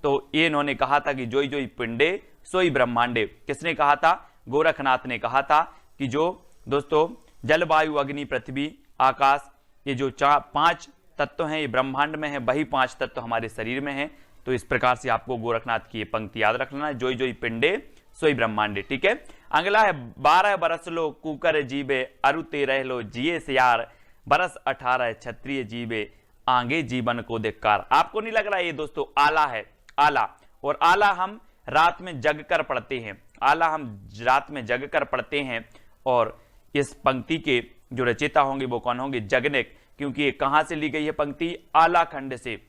तो ये इन्होंने कहा था कि जोई जोई पिंडे सोई ब्रह्मांडे। किसने कहा था? गोरखनाथ ने कहा था कि जो दोस्तों जलवायु, अग्नि, पृथ्वी, आकाश, ये जो 5 तत्व हैं ये ब्रह्मांड में है, वही 5 तत्व हमारे शरीर में हैं। तो इस प्रकार से आपको गोरखनाथ की ये पंक्ति याद रखना है, जोई जोई पिंडे सोई ब्रह्मांडे। ठीक है, अगला है 12 बरस लो कुकर जीबे अरु 13 लो जिए सियार, बरस 18 क्षत्रिय जीबे आगे जीवन को धिक्कार। आपको नहीं लग रहा ये दोस्तों आला है? आला। और आला हम रात में जग कर पढ़ते हैं, आला हम रात में जग कर पढ़ते हैं। और इस पंक्ति के जो रचयिता होंगे वो कौन होंगे? जगनेक। क्योंकि ये कहां से ली गई है पंक्ति? आलाखंड से,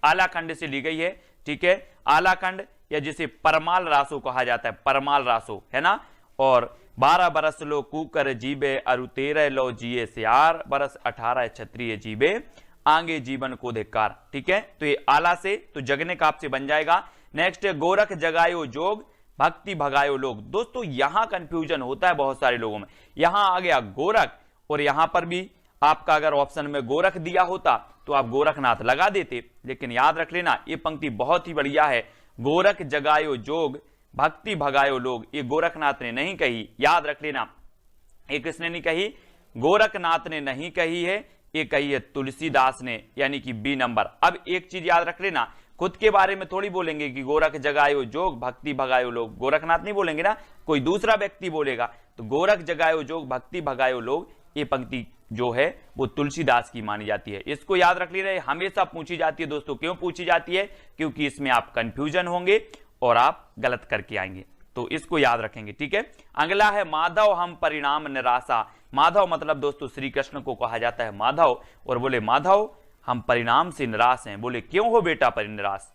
आलाखंड से ली गई है। ठीक है, आलाखंड या जिसे परमाल रासो कहा जाता है, परमाल रासो, है ना। और 12 बरस लो कुकर जीबे अरु 13 लो जिए सियार, बरस 18 क्षत्रिय जीबे आगे जीवन को धिक्कार। ठीक है, तो ये आला से तो जगने का आपसे बन जाएगा। नेक्स्ट है गोरख जगायो जोग भक्ति भगायो लोग। दोस्तों यहां कंफ्यूजन होता है बहुत सारे लोगों में, यहां आ गया गोरख और यहां पर भी आपका अगर ऑप्शन में गोरख दिया होता तो आप गोरखनाथ लगा देते, लेकिन याद रख लेना ये पंक्ति बहुत ही बढ़िया है। गोरख जगायो जोग भक्ति भगायो लोग, ये गोरखनाथ ने नहीं कही, याद रख लेना। ये किसने नहीं कही? गोरखनाथ ने नहीं कही है, ये कही है तुलसीदास ने, यानी कि बी नंबर। अब एक चीज याद रख लेना, खुद के बारे में थोड़ी बोलेंगे कि गोरख जगायो जोग भक्ति भगायो लोग, गोरखनाथ नहीं बोलेंगे ना, कोई दूसरा व्यक्ति बोलेगा। तो गोरख जगायो जोग भक्ति भगायो लोग, ये पंक्ति जो है वो तुलसीदास की मानी जाती है। इसको याद रख लेना, हमेशा पूछी जाती है दोस्तों। क्यों पूछी जाती है? क्योंकि इसमें आप कंफ्यूजन होंगे और आप गलत करके आएंगे, तो इसको याद रखेंगे। ठीक है, अगला है माधव हम परिणाम निराशा। माधव मतलब दोस्तों श्री कृष्ण को कहा जाता है माधव, और बोले माधव हम परिणाम से निराश हैं। बोले क्यों हो बेटा निराश?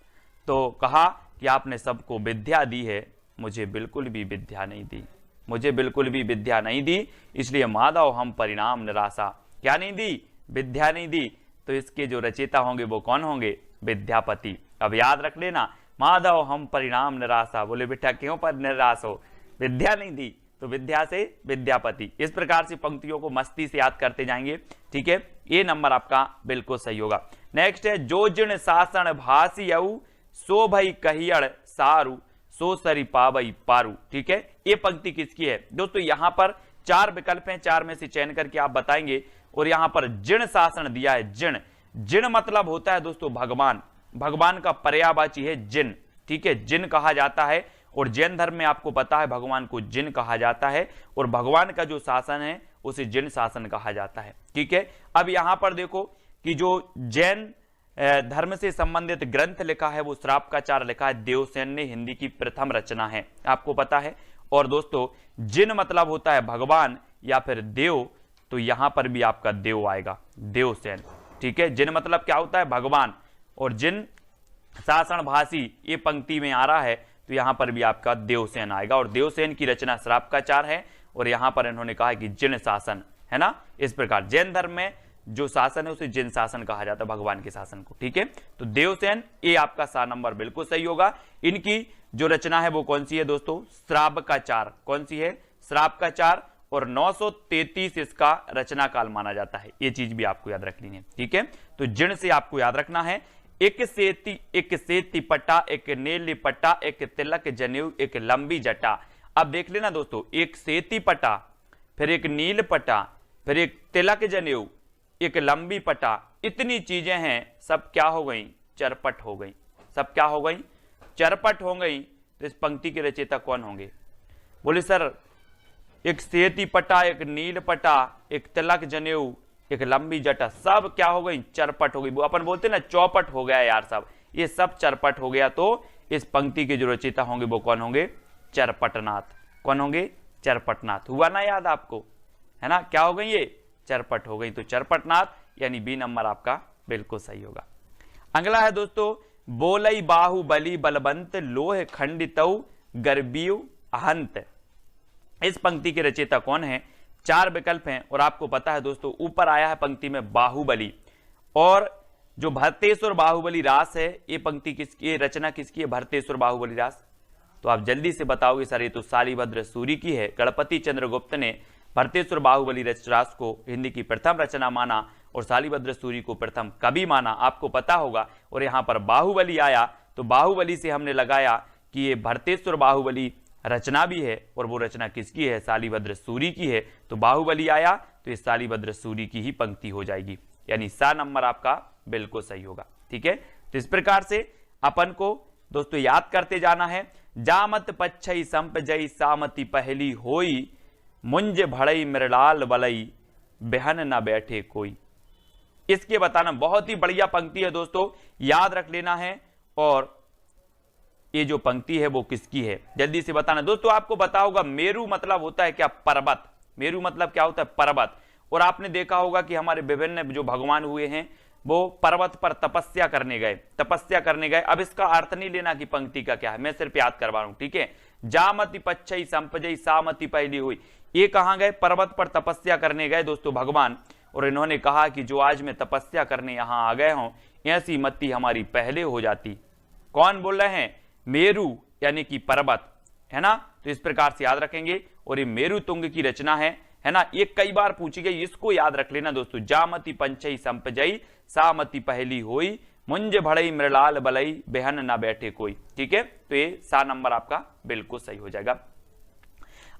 तो कहा कि आपने सबको विद्या दी है, मुझे बिल्कुल भी विद्या नहीं दी, मुझे बिल्कुल भी विद्या नहीं दी, इसलिए माधव हम परिणाम निराशा। क्या नहीं दी? विद्या नहीं दी। तो इसके जो रचयिता होंगे वो कौन होंगे? विद्यापति। अब याद रख लेना, माधव हम परिणाम निराशा। बोले बेटा क्यों पर निराश हो? विद्या नहीं दी, तो विद्या से विद्यापति। इस प्रकार से पंक्तियों को मस्ती से याद करते जाएंगे। ठीक है, ये नंबर आपका बिल्कुल सही होगा। नेक्स्ट है जो जिण शासन भासियऊ सो भई कहियड़ सारू सो सरी पावई पारू। ठीक है, ये पंक्ति किसकी है दोस्तों? यहां पर 4 विकल्प हैं, 4 में से चयन करके आप बताएंगे। और यहां पर जिण शासन दिया है। जिण, जिण मतलब होता है दोस्तों भगवान, भगवान का पर्यायवाची है जिन। ठीक है, जिन कहा जाता है, और जैन धर्म में आपको पता है भगवान को जिन कहा जाता है, और भगवान का जो शासन है उसे जिन शासन कहा जाता है। ठीक है, अब यहां पर देखो कि जो जैन धर्म से संबंधित ग्रंथ लिखा है वो श्रापकाचार लिखा है, देवसेन ने हिंदी की प्रथम रचना है, आपको पता है। और दोस्तों जिन मतलब होता है भगवान या फिर देव, तो यहां पर भी आपका देव आएगा, देवसेन। ठीक है, जिन मतलब क्या होता है? भगवान। और जिन शासन भाषी ये पंक्ति में आ रहा है, तो यहां पर भी आपका देवसेन आएगा। और देवसेन की रचना श्रापकाचार है, और यहां पर इन्होंने कहा कि जिन शासन है ना। इस प्रकार जैन धर्म में जो शासन है उसे जिन शासन कहा जाता है, भगवान के शासन को। ठीक है, तो देवसेन ये आपका सा नंबर बिल्कुल सही होगा। इनकी जो रचना है वो कौन सी है दोस्तों? श्रावकाचार। कौन सी है? श्रावकाचार। और 933 इसका रचना काल माना जाता है, ये चीज भी आपको याद रखनी है। ठीक है, तो जिन से आपको याद रखना है एक सेती पट्टा, एक नीली पट्टा, एक तिलक जनेऊ, एक लंबी जटा। अब देख लेना दोस्तों, एक सेती पट्टा, फिर एक नील पट्टा, फिर एक तिलक जनेऊ, एक लंबी पट्टा, इतनी चीजें हैं, सब क्या हो गई? चरपट हो गई। सब क्या हो गई? चरपट हो गई। तो इस पंक्ति के रचयिता कौन होंगे? बोले सर एक सेती पट्टा, एक नील पट्टा, एक तिलक जनेऊ, एक लंबी जटा, सब क्या हो गई? चरपट हो गई। वो अपन बोलते ना चौपट हो गया यार, सब ये सब चरपट हो गया। तो इस पंक्ति के जो रचयिता होंगे वो कौन होंगे? चरपटनाथ। कौन होंगे? चरपटनाथ। हुआ ना याद आपको, है ना? क्या हो गई? ये चरपट हो गई। तो चरपटनाथ यानी बी नंबर आपका बिल्कुल सही होगा। अगला है दोस्तों बोलई बाहुबली बलवंत लोह खंडितऊ गर्बियु अहंत। इस पंक्ति के रचयिता कौन है? 4 विकल्प हैं, और आपको पता है दोस्तों ऊपर आया है पंक्ति में बाहुबली, और जो भरतेश्वर बाहुबली रास है ये पंक्ति किसकी, ये रचना किसकी है? भरतेश्वर बाहुबली रास। तो आप जल्दी से बताओगे सर ये तो शालिभद्र सूरी की है। गणपति चंद्रगुप्त ने भरतेश्वर बाहुबली रास को हिंदी की प्रथम रचना माना, और शालिभद्र सूरी को प्रथम कवि माना, आपको पता होगा। और यहां पर बाहुबली आया, तो बाहुबली से हमने लगाया कि ये भरतेश्वर बाहुबली रचना भी है, और वो रचना किसकी है? शालिभद्र सूरी की है। तो बाहुबली आया तो ये शालिभद्र सूरी की ही पंक्ति हो जाएगी, यानी सा नंबर आपका बिल्कुल सही होगा। ठीक है, तो इस प्रकार से अपन को दोस्तों याद करते जाना है। जामत पच्छई संप जई सामति पहली होई, मुंज भड़ई मृलाल बलई बेहन न बैठे कोई। इसके बताना बहुत ही बढ़िया पंक्ति है दोस्तों, याद रख लेना है। और ये जो पंक्ति है वो किसकी है जल्दी से बताना दोस्तों। आपको पता होगा मेरू मतलब होता है क्या? पर्वत। मेरू मतलब क्या होता है? पर्वत। और आपने देखा होगा कि हमारे विभिन्न जो भगवान हुए हैं वो पर्वत पर तपस्या करने गए, तपस्या करने गए। अब इसका अर्थ नहीं लेना कि पंक्ति का क्या है, मैं सिर्फ याद करवा रहा हूं। ठीक है, जामति पच्छई संपजई सामति पहली हुई, ये कहां गए? पर्वत पर तपस्या करने गए दोस्तों भगवान। और इन्होंने कहा कि जो आज मैं तपस्या करने यहां आ गए हूं, ऐसी मति हमारी पहले हो जाती। कौन बोल रहे हैं? मेरु यानी कि पर्वत, है ना। तो इस प्रकार से याद रखेंगे। और ये मेरु तुंग की रचना है ना। ये कई बार पूछी गई, इसको याद रख लेना दोस्तों। जामति पंचई संपजई, सामति पहली होई, मुंज भड़ई मृलाल बलई, बेहन ना बैठे कोई। ठीक है, तो ये सा नंबर आपका बिल्कुल सही हो जाएगा।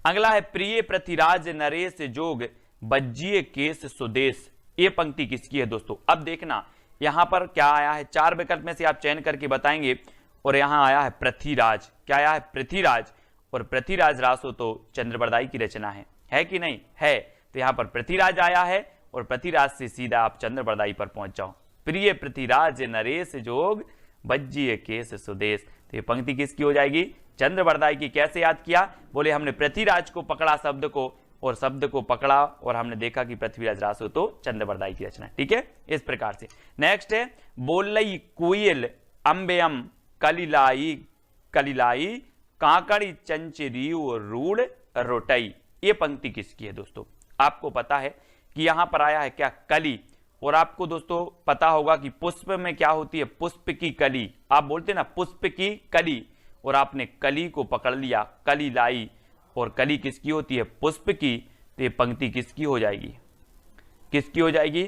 अगला है प्रिय पृथ्वीराज नरेश जोग, बज्जिए केस सुदेश। ये पंक्ति किसकी है दोस्तों? अब देखना यहां पर क्या आया है, 4 विकल्प में से आप चयन करके बताएंगे। और यहां आया है पृथ्वीराज। क्या आया है? पृथ्वीराज। और पृथ्वीराज रासो तो चंद्रबरदाई की रचना है कि नहीं? है। तो यहां पर पृथ्वीराज आया है और पृथ्वीराज से सीधा आप चंद्रबरदाई पर पहुंच जाओ। प्रिय पृथ्वीराज नरेश जोग, बज्जिए केस सुदेश। तो ये पंक्ति किसकी हो जाएगी? चंद्रबरदाई की। कैसे याद किया? बोले हमने पृथ्वीराज को पकड़ा शब्द को, और शब्द को पकड़ा और हमने देखा कि पृथ्वीराज रासो तो चंद्रबरदाई की रचना। ठीक है, इस प्रकार से। नेक्स्ट है बोलई कुयल अंबेयम कलिलाई कलिलाई, काकड़ी चंचरी रूढ़ रोटई। ये पंक्ति किसकी है दोस्तों? आपको पता है कि यहां पर आया है क्या? कली। और आपको दोस्तों पता होगा कि पुष्प में क्या होती है? पुष्प की कली। आप बोलते ना पुष्प की कली, और आपने कली को पकड़ लिया, कली लाई। और कली किसकी होती है? पुष्प की। तो ये पंक्ति किसकी हो जाएगी? किसकी हो जाएगी?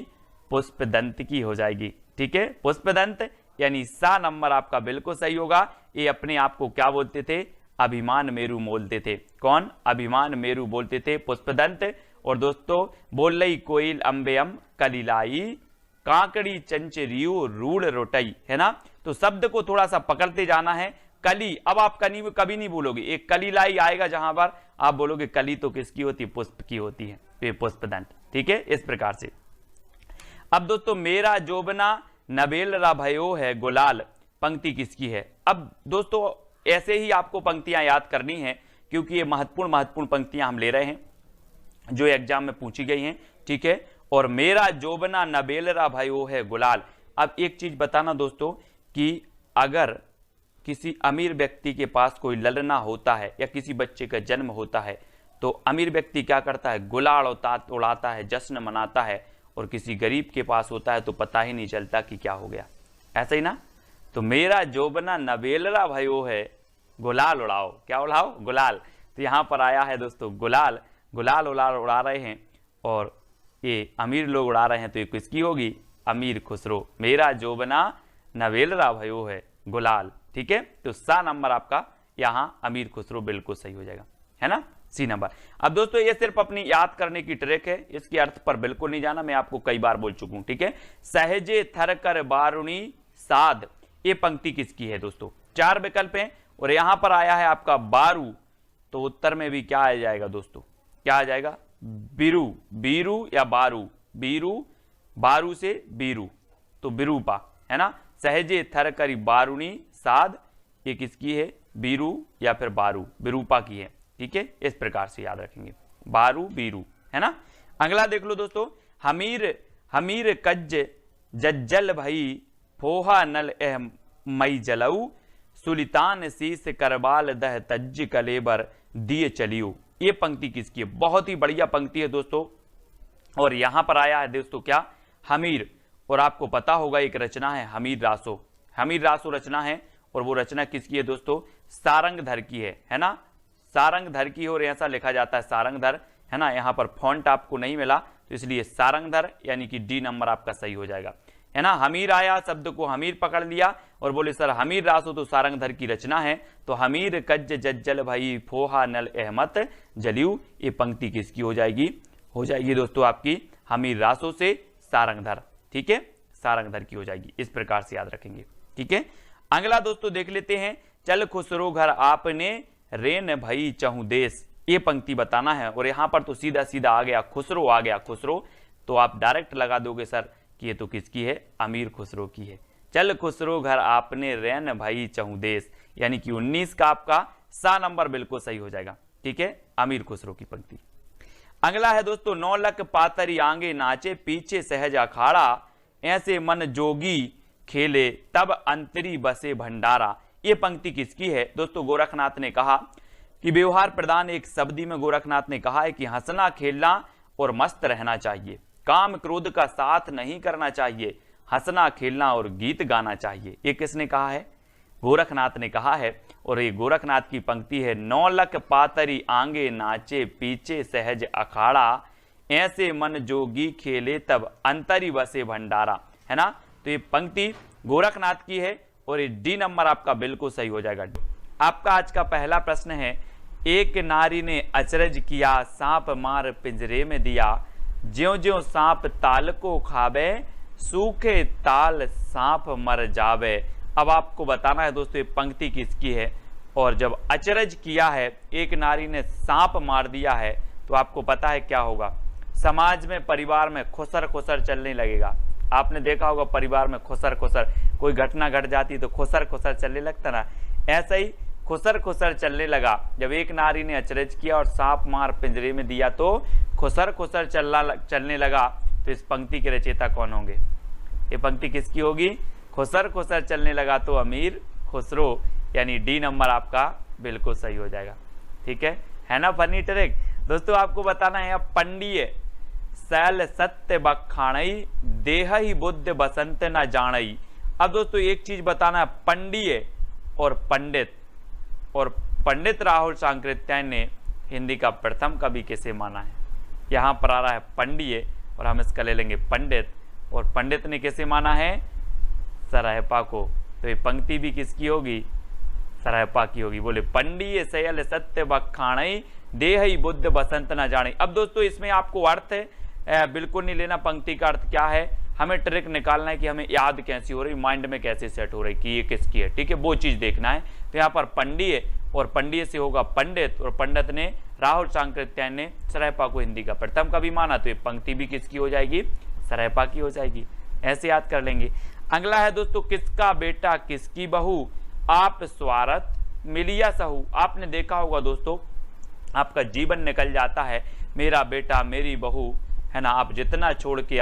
पुष्पदंत की हो जाएगी। ठीक है, पुष्पदंत यानी सा नंबर आपका बिल्कुल सही होगा। ये अपने आप को क्या बोलते थे? अभिमान मेरु बोलते थे। कौन? अभिमान मेरु बोलते थे, पुष्पदंत। और दोस्तों बोलई कोयल अंबेयम कलिलाई, काकड़ी चंचरियो रूढ़ रोटई, है ना। तो शब्द को थोड़ा सा पकड़ते जाना है। कली, अब आप कभी नहीं बोलोगे, एक कलिलाई आएगा जहां पर आप बोलोगे कली तो किसकी होती है? पुष्प की होती है। तो ये पुष्पदंत। ठीक है, इस प्रकार से। अब दोस्तों मेरा जोबना नबेलरा भयो है गुलाल, पंक्ति किसकी है? अब दोस्तों ऐसे ही आपको पंक्तियां याद करनी है, क्योंकि ये महत्वपूर्ण पंक्तियां हम ले रहे हैं जो एग्जाम में पूछी गई हैं। ठीक है, और मेरा जोबना नबेलरा भयो है गुलाल। अब एक चीज बताना दोस्तों कि अगर किसी अमीर व्यक्ति के पास कोई ललना होता है या किसी बच्चे का जन्म होता है, तो अमीर व्यक्ति क्या करता है? गुलाल उड़ाता है, जश्न मनाता है। और किसी गरीब के पास होता है तो पता ही नहीं चलता कि क्या हो गया। ऐसा ही ना। तो मेरा जोबना नबेलरा भयो है गुलाल उड़ाओ। क्या उड़ाओ? गुलाल। तो यहां पर आया है दोस्तों गुलाल, गुलाल उड़ा रहे हैं और ये अमीर लोग उड़ा रहे हैं। तो ये किसकी होगी? अमीर खुसरो। मेरा जोबना नबेलरा भयो है गुलाल। ठीक है, तो सा नंबर आपका यहां अमीर खुसरो बिल्कुल सही हो जाएगा, है ना, सी नंबर। अब दोस्तों ये सिर्फ अपनी याद करने की ट्रिक है, इसके अर्थ पर बिल्कुल नहीं जाना, मैं आपको कई बार बोल चुका हूं। ठीक है, सहजे थर कर बारुणी साध, ये पंक्ति किसकी है दोस्तों? 4 विकल्प हैं और यहां पर आया है आपका बारू। तो उत्तर में भी क्या आ जाएगा दोस्तों? क्या आ जाएगा? बीरू, बीरू या बारू, बीरू, बारू से बीरू, तो बिरूपा, है ना। सहजे थर करी बारुणी साध, ये किसकी है? बीरू या फिर बारू, बिरूपा की है। ठीक है, इस प्रकार से याद रखेंगे, बारू बीरू, है ना। अगला देख लो दोस्तों, हमीर हमीर कज्ज जज्जल भई, फोहा नल एह मई जलऊ, सुलितान शीस करबाल दह तज्ज कलेबर दिए चलियो। ये पंक्ति किसकी है? बहुत ही बढ़िया पंक्ति है दोस्तों। और यहां पर आया है दोस्तों क्या? हमीर। और आपको पता होगा एक रचना है हमीर रासो, हमीर रासो रचना है। और वो रचना किसकी है दोस्तों? सारंगधर की है ना। सारंगधर की, और ऐसा लिखा जाता है सारंगधर, है ना। यहाँ पर फॉन्ट आपको नहीं मिला तो इसलिए सारंगधर यानी कि डी नंबर आपका सही हो जाएगा, है ना। हमीर आया, शब्द को हमीर पकड़ लिया और बोले सर हमीर रासो तो सारंगधर की रचना है। तो हमीर कज्ज जज्जल भाई फोहा नल अहमत जलियू, ये पंक्ति किसकी हो जाएगी? हो जाएगी दोस्तों आपकी हमीर रासो से सारंगधर। ठीक है, सारंगधर की हो जाएगी। इस प्रकार से याद रखेंगे। ठीक है, अगला दोस्तों देख लेते हैं, चल खुसरो घर आपने रेन भई चहु देश, ये पंक्ति बताना है। और यहां पर तो सीधा सीधा आ गया खुसरो, आ गया खुसरो, तो आप डायरेक्ट लगा दोगे सर कि ये तो किसकी है? अमीर खुसरो की है। चल खुसरो घर आपने रेन भई चहु देश, यानी कि 19 का आपका सा नंबर बिल्कुल सही हो जाएगा। ठीक है, अमीर खुसरो की पंक्ति। अगला है दोस्तों, 9 लख पातरी आंगे नाचे, पीछे सहज अखाड़ा, ऐसे मन जोगी खेले तब अंतरी बसे भंडारा। ये पंक्ति किसकी है दोस्तों? गोरखनाथ ने कहा कि व्यवहार प्रधान एक शब्दी में गोरखनाथ ने कहा है कि हंसना खेलना और मस्त रहना चाहिए। काम क्रोध का साथ नहीं करना चाहिए, हंसना खेलना और गीत गाना चाहिए। ये किसने कहा है? गोरखनाथ ने कहा है। और ये गोरखनाथ की पंक्ति है, 9 लख पातरी आंगे नाचे पीछे सहज अखाड़ा, ऐसे मन जोगी खेले तब अंतरी बसे भंडारा, है ना। तो ये पंक्ति गोरखनाथ की है और ये डी नंबर आपका बिल्कुल सही हो जाएगा। आपका आज का पहला प्रश्न है, एक नारी ने अचरज किया, सांप मार पिंजरे में दिया, ज्यों ज्यों सांप ताल को खावे, सूखे ताल सांप मर जावे। अब आपको बताना है दोस्तों ये पंक्ति किसकी है। और जब अचरज किया है, एक नारी ने सांप मार दिया है, तो आपको पता है क्या होगा? समाज में, परिवार में खुसर खुसर चलने लगेगा। आपने देखा होगा परिवार में खुसर खुसर, कोई घटना घट जाती तो खुसर खुसर चलने लगता ना, ऐसा ही खुसर खुसर चलने लगा। जब एक नारी ने अचरज किया और सांप मार पिंजरे में दिया तो खुसर खुसर चलने लगा। तो इस पंक्ति के रचयिता कौन होंगे? ये पंक्ति किसकी होगी? खुसर खुसर चलने लगा तो अमीर खुसरो, यानी डी नंबर आपका बिल्कुल सही हो जाएगा। ठीक है ना। फनी ट्रिक दोस्तों आपको बताना है। अब पंडिये सैल सत्य बखाणई, देह ही बुद्ध बसंत न जानई। अब दोस्तों एक चीज बताना है, पंडिये और पंडित, और पंडित राहुल सांकृत्यायन ने हिंदी का प्रथम कवि किसे माना है? यहाँ पर आ रहा है पंडिये और हम इसका ले लेंगे पंडित, और पंडित ने किसे माना है? सराहपा को। तो ये पंक्ति भी किसकी होगी? सराहपा की होगी। बोले पंडिये सयल सत्य बखाणई, देह ही बुद्ध बसंत न जाने। अब दोस्तों इसमें आपको अर्थ बिल्कुल नहीं लेना, पंक्ति का अर्थ क्या है, हमें ट्रिक निकालना है कि हमें याद कैसी हो रही, माइंड में कैसे सेट हो रही कि ये किसकी है। ठीक है, वो चीज देखना है। तो यहाँ पर पंडिये और पंडिये से होगा पंडित, और पंडित ने राहुल सांकृत्यायन ने सराहपा को हिंदी का प्रथम कवि माना। तो ये पंक्ति भी किसकी हो जाएगी? सराहपा की हो जाएगी। ऐसे याद कर लेंगे। अगला है दोस्तों, किसका बेटा किसकी बहू, आप स्वार्थ मिलिया सहू। आपने देखा होगा दोस्तों, आपका जीवन निकल जाता है, मेरा बेटा मेरी बहू, है ना। आप जितना छोड़ के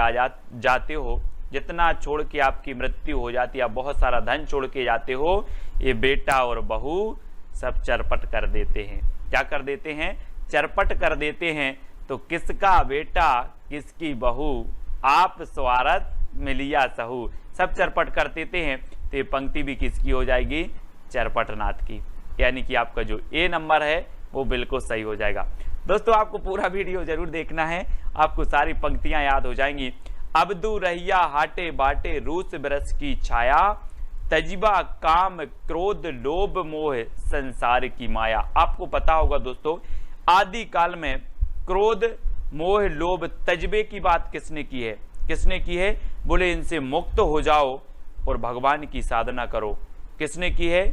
जाते हो, जितना छोड़ के आपकी मृत्यु हो जाती है, आप बहुत सारा धन छोड़ के जाते हो, ये बेटा और बहू सब चरपट कर देते हैं। क्या कर देते हैं? चरपट कर देते हैं। तो किसका बेटा किसकी बहू, आप स्वार्थ मिलिया सहू, सब चरपट कर देते हैं। तो ये पंक्ति भी किसकी हो जाएगी? चरपटनाथ की। यानी कि आपका जो ए नंबर है वो बिल्कुल सही हो जाएगा। दोस्तों आपको पूरा वीडियो जरूर देखना है, आपको सारी पंक्तियां याद हो जाएंगी। अबदू रहिया हाटे बाटे, रूस बरस की छाया, तजबा काम क्रोध लोभ मोह संसार की माया। आपको पता होगा दोस्तों, आदि काल में क्रोध मोह लोभ तजबे की बात किसने की है? किसने की है? बोले इनसे मुक्त हो जाओ और भगवान की साधना करो। किसने की है?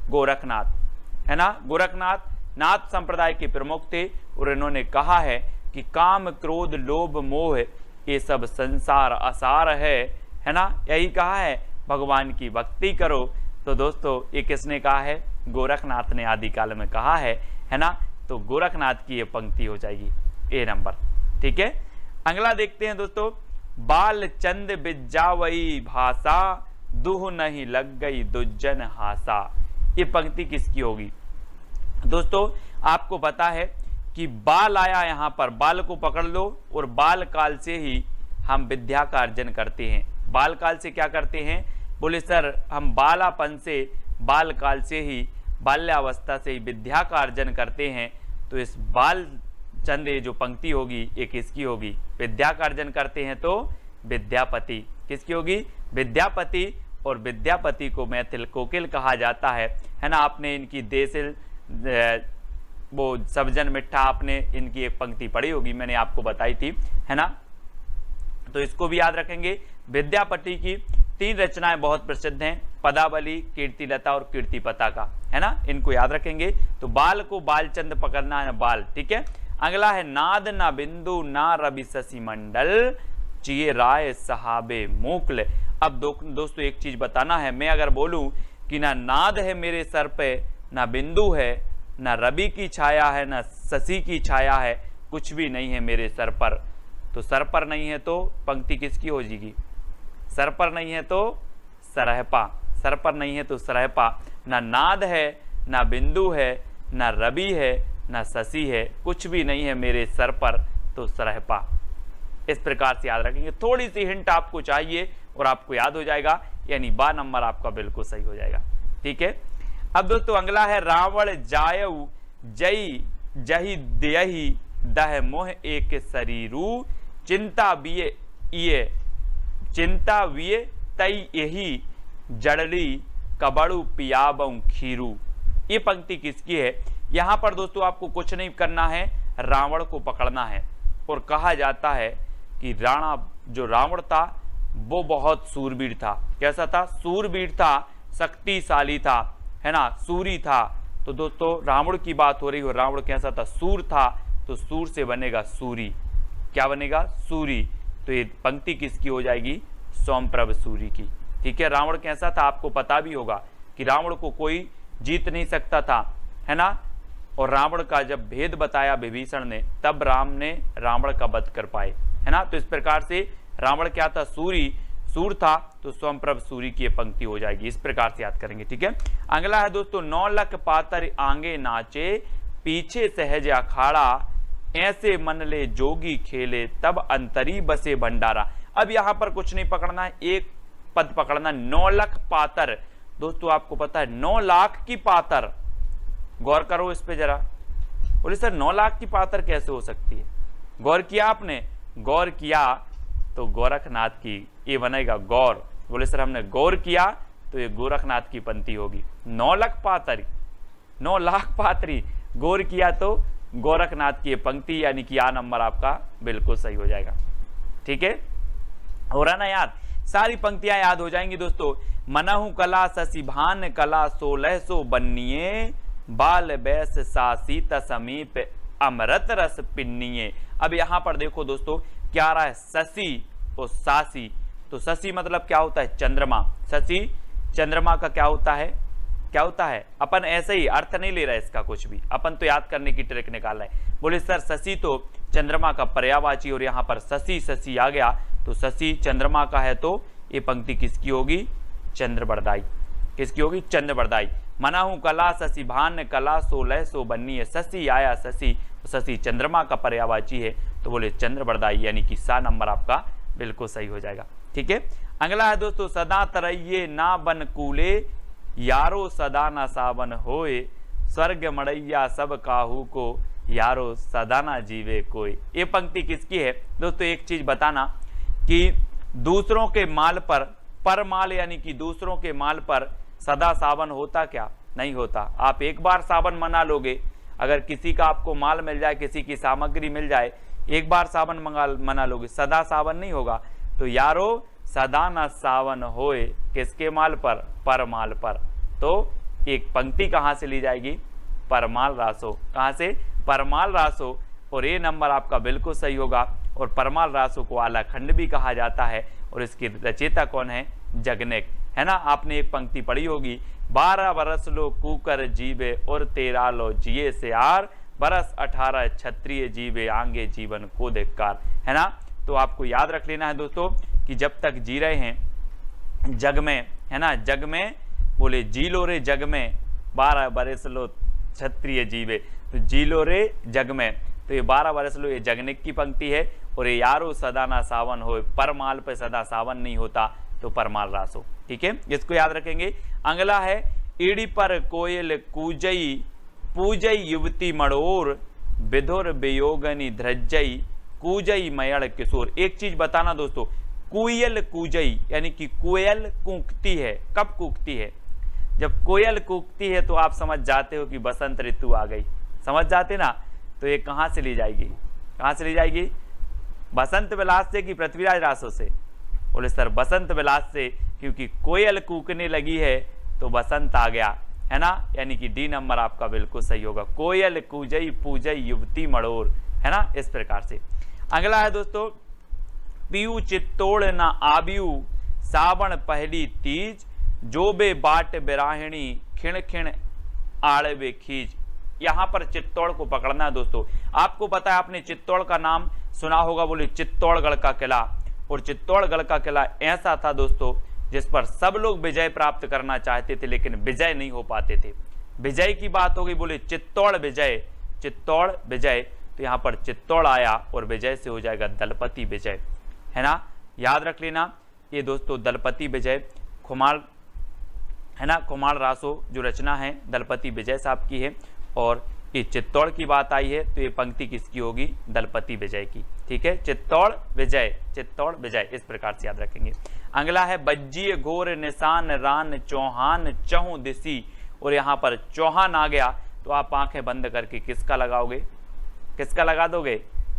गोरखनाथ, है ना। गोरखनाथ नाथ संप्रदाय के प्रमुख थे और इन्होंने कहा है कि काम क्रोध लोभ मोह ये सब संसार असार है ना। यही कहा है, भगवान की भक्ति करो। तो दोस्तों ये किसने कहा है? गोरखनाथ ने आदिकाल में कहा है ना। तो गोरखनाथ की ये पंक्ति हो जाएगी ए नंबर। ठीक है, अगला देखते हैं दोस्तों, बाल चंद बिजावई भाषा, दुह नहीं लग गई दुज्जन हासा। ये पंक्ति किसकी होगी? दोस्तों आपको पता है कि बाल आया, यहाँ पर बाल को पकड़ लो, और बाल काल से ही हम विद्या का अर्जन करते हैं। बाल काल से क्या करते हैं? बोले सर हम बालापन से, बाल काल से ही, बाल्यावस्था से ही विद्या का अर्जन करते हैं। तो इस बाल चंद ये जो पंक्ति होगी ये किसकी होगी? विद्या का अर्जन करते हैं तो विद्यापति। किसकी होगी? विद्यापति। और विद्यापति को मैथिल कोकिल कहा जाता है ना। आपने इनकी देसिल वो सबजन मिठा, आपने इनकी एक पंक्ति पढ़ी होगी, मैंने आपको बताई थी, है ना। तो इसको भी याद रखेंगे। विद्यापति की 3 रचनाएं बहुत प्रसिद्ध हैं, पदावली, कीर्तिलता और कीर्तिपता का, है ना। इनको याद रखेंगे। तो बाल को बालचंद पकड़ना है, बाल। ठीक है, अगला है नाद ना बिंदु ना रवि शशि मंडल, चिए राय सहाबे मोकल। अब दोस्तों एक चीज बताना है, मैं अगर बोलूं कि ना नाद है मेरे सर पे, ना बिंदु है, ना रवि की छाया है, ना शशि की छाया है, कुछ भी नहीं है मेरे सर पर, तो सर पर नहीं है तो पंक्ति किसकी हो जाएगी? सर पर नहीं है तो सरहपा, सर पर नहीं है तो सरहपा। ना नाद है, ना बिंदु है, ना रवि है, ना शशि है, कुछ भी नहीं है मेरे सर पर, तो सरहपा। इस प्रकार से याद रखेंगे, थोड़ी सी हिंट आपको चाहिए और आपको याद हो जाएगा, यानी बा नंबर आपका बिल्कुल सही हो जाएगा। ठीक है, अब दोस्तों अगला है रावण जायऊ जई जही देहि दह मोह एक शरीरू चिंता विये तई यही जड़ली कबड़ू पियाबऊ खीरू। ये पंक्ति किसकी है? यहां पर दोस्तों आपको कुछ नहीं करना है, रावण को पकड़ना है। और कहा जाता है कि राणा जो रावण था वो बहुत सूरवीर था। कैसा था? सूरवीर था, शक्तिशाली था, है ना, सूरी था। तो दोस्तों रावण की बात हो रही हो, रावण कैसा था? सूर था, तो सूर से बनेगा सूरी। क्या बनेगा? सूरी। तो ये पंक्ति किसकी हो जाएगी? सोमप्रभ सूरी की। ठीक है, रावण कैसा था आपको पता भी होगा कि रावण को कोई जीत नहीं सकता था, है ना। और रावण का जब भेद बताया विभीषण ने, तब राम ने रावण का वध कर पाए, है ना। तो इस प्रकार से रावण क्या था? सूरी, सूर था, तो सोमप्रभ सूरी की पंक्ति हो जाएगी। इस प्रकार से याद करेंगे। ठीक है, अगला है दोस्तों 9 लख पातर आगे नाचे पीछे सहज अखाड़ा ऐसे मन ले जोगी खेले तब अंतरी बसे भंडारा। अब यहां पर कुछ नहीं पकड़ना है, एक पद पकड़ना। 9 लख पातर, दोस्तों आपको पता है 9 लाख की पातर, गौर करो इस पे जरा। बोले सर 9 लाख की पातर कैसे हो सकती है? गौर किया आपने? गौर किया तो गोरखनाथ की, ये बनेगा गौर। बोले सर हमने गौर किया तो ये गोरखनाथ की पंक्ति होगी। 9 लाख पातरी, 9 लाख पातरी, गौर किया तो गोरखनाथ की पंक्ति, यानी कि आ नंबर आपका बिल्कुल सही हो जाएगा। ठीक है, हो रहा ना याद? सारी पंक्तियां याद हो जाएंगी दोस्तों। मनहु कला शशिभान कला 1600 बन्निये बाल बैस सासीत समीप अमृत रस पिन्निये। अब यहां पर देखो दोस्तों क्या आ रहा है? शशि और सासी। तो शशि मतलब क्या होता है? चंद्रमा। शशि चंद्रमा का क्या होता है? क्या होता है? अपन ऐसे ही अर्थ नहीं ले रहा है इसका कुछ भी, अपन तो याद करने की ट्रिक निकाल रहा है। बोले सर शशि तो चंद्रमा का पर्यायवाची और यहाँ पर शशि शशि आ गया, तो शशि चंद्रमा का है, तो ये पंक्ति किसकी होगी? चंद्रबरदाई। किसकी होगी? चंद्रबरदाई। मनाहू कला शशि भान कला 1600 बन्नी है, शशि आया शशि, तो शशि चंद्रमा का पर्यायवाची है, तो बोले चंद्रबरदाई, यानी कि सा नंबर आपका बिल्कुल सही हो जाएगा। ठीक है, अगला है दोस्तों सदा तरैये ना बन कूले यारो सदा ना सावन होए स्वर्ग मड़ैया सब काहू को यारो सदा ना जीवे कोई। ये पंक्ति किसकी है? दोस्तों एक चीज बताना कि दूसरों के माल पर माल, यानी कि दूसरों के माल पर सदा सावन होता क्या? नहीं होता। आप एक बार सावन मना लोगे, अगर किसी का आपको माल मिल जाए, किसी की सामग्री मिल जाए, एक बार सावन मना लोगे, सदा सावन नहीं होगा। तो यारो सदा न सावन होए, किसके माल पर माल पर। तो एक पंक्ति कहां से ली जाएगी? परमाल रासो। कहां से? परमाल रासो। और ये नंबर आपका बिल्कुल सही होगा। और परमाल रासो को आलाखंड भी कहा जाता है, और इसकी रचयिता कौन है? जगनेक, है ना। आपने एक पंक्ति पढ़ी होगी, 12 बरस लो कूकर जीवे और 13 लो जिए से आर, बरस 18 क्षत्रिय जीवे आंगे जीवन को धिक्कार, है ना। तो आपको याद रख लेना है दोस्तों कि जब तक जी रहे हैं जग में, है ना, जग में, बोले जी लो रे जग में 12 बरस लो क्षत्रिय जीवे, तो जी लो रे जग में, तो ये 12 बरस लो, ये जगनिक की पंक्ति है। और ये यारो सदा ना सावन हो, परमाल पे सदा सावन नहीं होता, तो परमाल रासो। ठीक है, इसको याद रखेंगे। अगला है ईड़ी पर कोयल कूजई पूजई युवती मड़ोर विधुर वियोगनी ध्रजई कूजई मयड़ किशोर। एक चीज बताना दोस्तों, कोयल कूजई यानी कि कोयल कूकती है। कब कूकती है? जब कोयल कूकती है तो आप समझ जाते हो कि बसंत ऋतु आ गई, समझ जाते ना। तो ये कहां से ली जाएगी? कहां से ली जाएगी? बसंत विलास से कि पृथ्वीराज रासो से? बोले सर बसंत विलास से, क्योंकि कोयल कूकने लगी है तो बसंत आ गया, है ना। यानी कि डी नंबर आपका बिल्कुल सही होगा। कोयल कूजई पूजई युवती मड़ोर, है ना, इस प्रकार से। अगला है दोस्तों पीयू चित्तौड़ न आबियू सावन पहली तीज जोबे बाट बिराहिणी खिण खिण आड़वे खींच। यहां पर चित्तौड़ को पकड़ना है दोस्तों। आपको पता है, आपने चित्तौड़ का नाम सुना होगा, बोले चित्तौड़गढ़ का किला। और चित्तौड़गढ़ का किला ऐसा था दोस्तों जिस पर सब लोग विजय प्राप्त करना चाहते थे, लेकिन विजय नहीं हो पाते थे। विजय की बात हो गई, बोले चित्तौड़ विजय, चित्तौड़ विजय। तो यहाँ पर चित्तौड़ आया और विजय से हो जाएगा दलपति विजय, है ना, याद रख लेना। ये दोस्तों दलपति विजय खुमाल, है ना, खुमाल रासो जो रचना है दलपति विजय साहब की है, और ये चित्तौड़ की बात आई है तो ये पंक्ति किसकी होगी, दलपति विजय की। ठीक है, चित्तौड़ विजय, चित्तौड़ विजय, इस प्रकार से याद रखेंगे। अगला है बज्जिए घोर निशान रान चौहान चहु दिसी, और यहाँ पर चौहान आ गया तो आप आंखें बंद करके किसका लगाओगे, किसका लगा दोगे,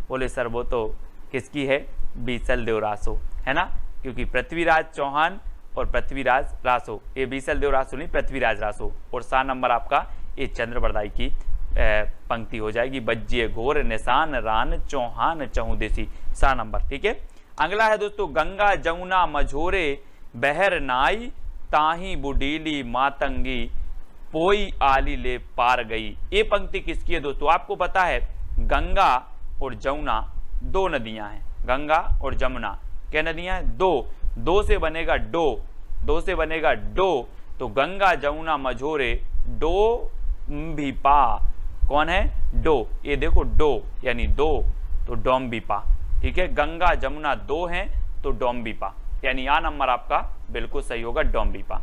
बोले सर वो तो किसकी है, बीसल देव रासो, है ना, क्योंकि पृथ्वीराज चौहान और पृथ्वीराज रासो, ये बीसल देव रासो नहीं, पृथ्वीराज रासो, और 7 नंबर आपका ये चंद्रबरदाई की पंक्ति हो जाएगी, बज्जिए घोर निशान रान चौहान चहु देसी, 7 नंबर। ठीक है, अगला है दोस्तों गंगा जमुना मझोरे बहर नाई ताही बुडीली मातंगी पोई आली ले पार गई। ये पंक्ति किसकी है दोस्तों, आपको पता है गंगा और जमुना 2 नदियां हैं, गंगा और जमुना क्या नदियां हैं, 2 से बनेगा डो, 2 से बनेगा डो, तो गंगा जमुना मझोरे डो भी पा, कौन है, डो, ये देखो डो यानी 2 तो डोम्बिपा। ठीक है, गंगा जमुना 2 हैं तो डोम्बिपा, यानी आ नंबर आपका बिल्कुल सही होगा, डोम्बिपा,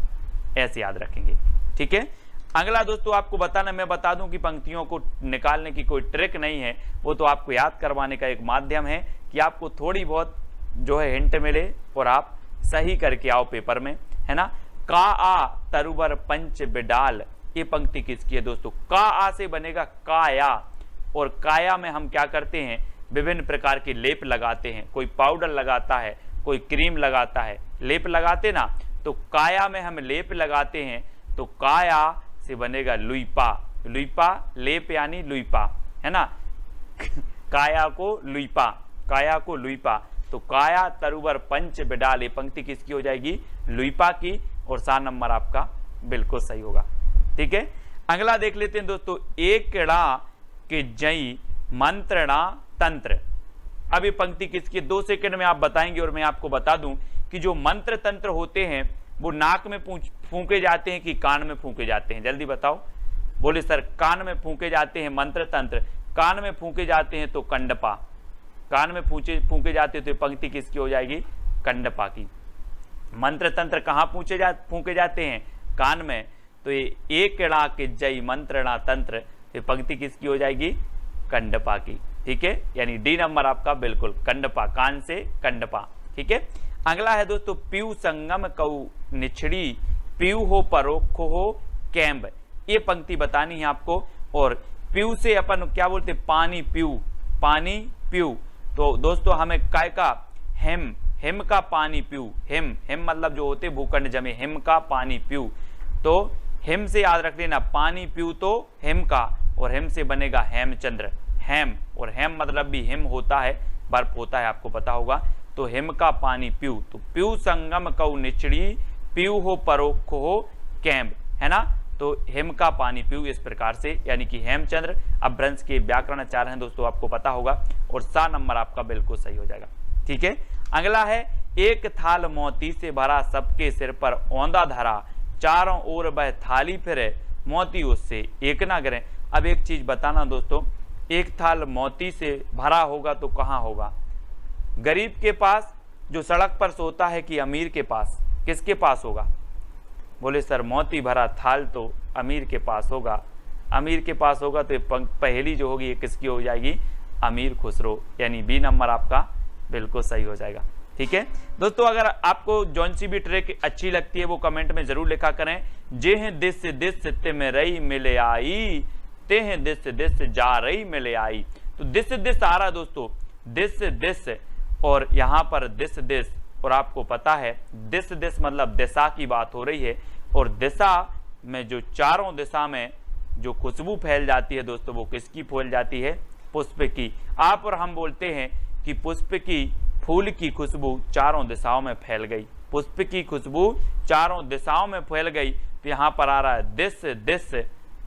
ऐसे याद रखेंगे। ठीक है, अगला दोस्तों आपको बताना, मैं बता दूं कि पंक्तियों को निकालने की कोई ट्रिक नहीं है, वो तो आपको याद करवाने का एक माध्यम है कि आपको थोड़ी बहुत जो है हिंट मिले और आप सही करके आओ पेपर में, है ना। का आ तरुवर पंच बिडाल, ये पंक्ति किसकी है दोस्तों, का आ से बनेगा काया, और काया में हम क्या करते हैं, विभिन्न प्रकार के लेप लगाते हैं, कोई पाउडर लगाता है, कोई क्रीम लगाता है, लेप लगाते ना, तो काया में हम लेप लगाते हैं, तो काया से बनेगा लुईपा, लुईपा लेप यानी लुईपा, है ना, काया को लुईपा, काया को लुईपा, तो काया तरुवर पंच बिडाल, ये पंक्ति किसकी हो जाएगी, लुईपा की, और 7 नंबर आपका बिल्कुल सही होगा। ठीक है, अगला देख लेते हैं दोस्तों, एकड़ा के जई मंत्रणा तंत्र। अब ये पंक्ति किसकी, 2 सेकंड में आप बताएंगे, और मैं आपको बता दूं कि जो मंत्र तंत्र होते हैं वो नाक में फूंके जाते हैं कि कान में फूंके जाते हैं, जल्दी बताओ, बोले सर कान में फूंके जाते हैं मंत्र तंत्र, कान में फूंके जाते हैं तो कंडपा, कान में फूंके जाते हैं तो पंक्ति किसकी हो जाएगी, कंडपा की। मंत्र तंत्र कहाँ फूंके जाते हैं, कान में, तो ये एकड़ा के जय मंत्रणा तंत्र, ये पंक्ति किसकी हो जाएगी, कंडपा की। ठीक है, यानी डी नंबर आपका बिल्कुल कंडपा, कान से कंडपा। ठीक है, अगला है दोस्तों पीयू संगम कऊ निछड़ी पीयू हो परोखो हो कैम्ब, ये पंक्ति बतानी है आपको, और पीयू से अपन क्या बोलते, पानी पीयू, पानी पीयू, तो दोस्तों हमें काय का, हेम, हिम का पानी पीयू, हिम, हिम मतलब जो होते भूखंड जमे, हिम का पानी पीयू, तो हिम से याद रख लेना, पानी पीयू तो हिम का, और हिम से बनेगा हेमचंद्र, हेम, और हेम मतलब भी हिम होता है, बर्फ होता है, आपको पता होगा, तो हिम का पानी पीयू, तो पीयू संगम कऊ निचड़ी पीयू हो परोख हो कैम्ब, है ना, तो हिम का पानी पीयू, इस प्रकार से, यानी कि हेमचंद्र। अब भ्रंश के व्याकरणाचार्य हैं दोस्तों, आपको पता होगा, और 7 नंबर आपका बिल्कुल सही हो जाएगा। ठीक है, अगला है एक थाल मोती से भरा सबके सिर पर औंधा धरा चारों ओर वह थाली फिरे मोती उससे एक ना गिरे। अब एक चीज बताना दोस्तों, एक थाल मोती से भरा होगा तो कहाँ होगा, गरीब के पास जो सड़क पर सोता है कि अमीर के पास, किसके पास होगा, बोले सर मोती भरा थाल तो अमीर के पास होगा, अमीर के पास होगा, तो पहली जो होगी ये किसकी हो जाएगी, अमीर खुसरो, यानी बी नंबर आपका बिल्कुल सही हो जाएगा। ठीक है दोस्तों, अगर आपको जौन सी भी ट्रिक अच्छी लगती है वो कमेंट में जरूर लिखा करें। जे हैं दिस दिस ते में रही मिले आई, ते हैं दिस दिस जा रही मिले आई, तो दिस दिस आ रहा दोस्तों, दिस दिस, और यहाँ पर दिस दिस, और आपको पता है दिस दिस मतलब दिशा की बात हो रही है, और दिशा में जो चारों दिशा में जो खुशबू फैल जाती है दोस्तों, वो किसकी फैल जाती है, पुष्प की। आप और हम बोलते हैं कि पुष्प की, फूल की खुशबू चारों दिशाओं में फैल गई, पुष्प की खुशबू चारों दिशाओं में फैल गई, तो यहाँ पर आ रहा है दिस दिस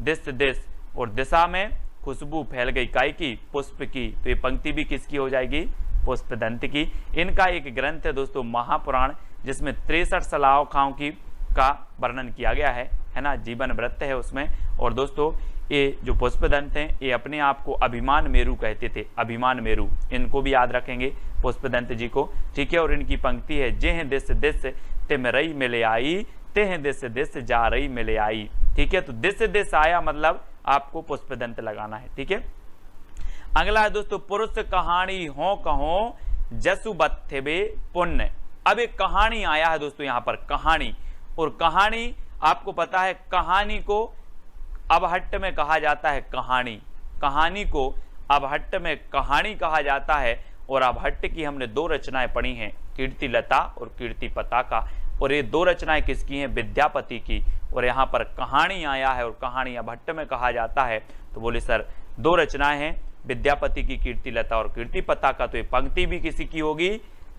दिस दिस, और दिशा में खुशबू फैल गई काय की, पुष्प की, तो ये पंक्ति भी किसकी हो जाएगी, पुष्पदंत की। इनका एक ग्रंथ है दोस्तों महापुराण, जिसमें 63 सलाखाओं की का वर्णन किया गया है है ना, जीवन वृत्त है उसमें। और दोस्तों ये जो पुष्पदंत हैं ये अपने आप को अभिमान मेरु कहते थे, अभिमान मेरु, इनको भी याद रखेंगे पुष्पदंत जी को, ठीक है। और इनकी पंक्ति है, जेह दिस दिस तिम रई मिले आई, तेह दिस दिस जा रही मिले आई, ठीक है। तो दिस दिस आया मतलब आपको पुष्पदंत लगाना है, ठीक है। अगला है दोस्तों, पुरुष कहानी हो कहो जसु बत्थे पुण्य। अब एक कहानी आया है दोस्तों यहाँ पर, कहानी, और कहानी आपको पता है कहानी को अबहट्ट में कहा जाता है कहानी, कहानी को अबहट्ट में कहानी कहा जाता है। और अबहट्ट की हमने 2 रचनाएं पढ़ी हैं, कीर्तिलता और कीर्ति पताका, और ये 2 रचनाएं किसकी हैं, विद्यापति की। और यहाँ पर कहानी आया है और कहानी अबहट्ट में कहा जाता है, तो बोले सर 2 रचनाएं हैं विद्यापति की, कीर्तिलता और कीर्ति पताका, तो ये पंक्ति भी किसी की होगी,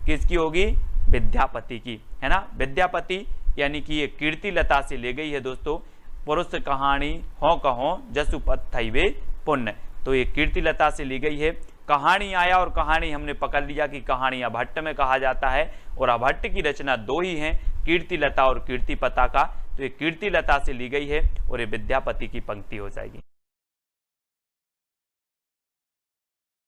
किसकी होगी, विद्यापति की, है ना। विद्यापति यानी कि ये कीर्तिलता से ले गई है दोस्तों, पुरुष कहानी हो कहो जसु पत्थैवे पुण्य, तो ये कीर्तिलता से ली गई है। कहानी आया और कहानी हमने पकड़ लिया कि कहानी अबहट्ट में कहा जाता है, और अबहट्ट की रचना 2 ही हैं, कीर्तिलता और कीर्ति पताका, तो ये कीर्तिलता से ली गई है और ये विद्यापति की पंक्ति हो जाएगी।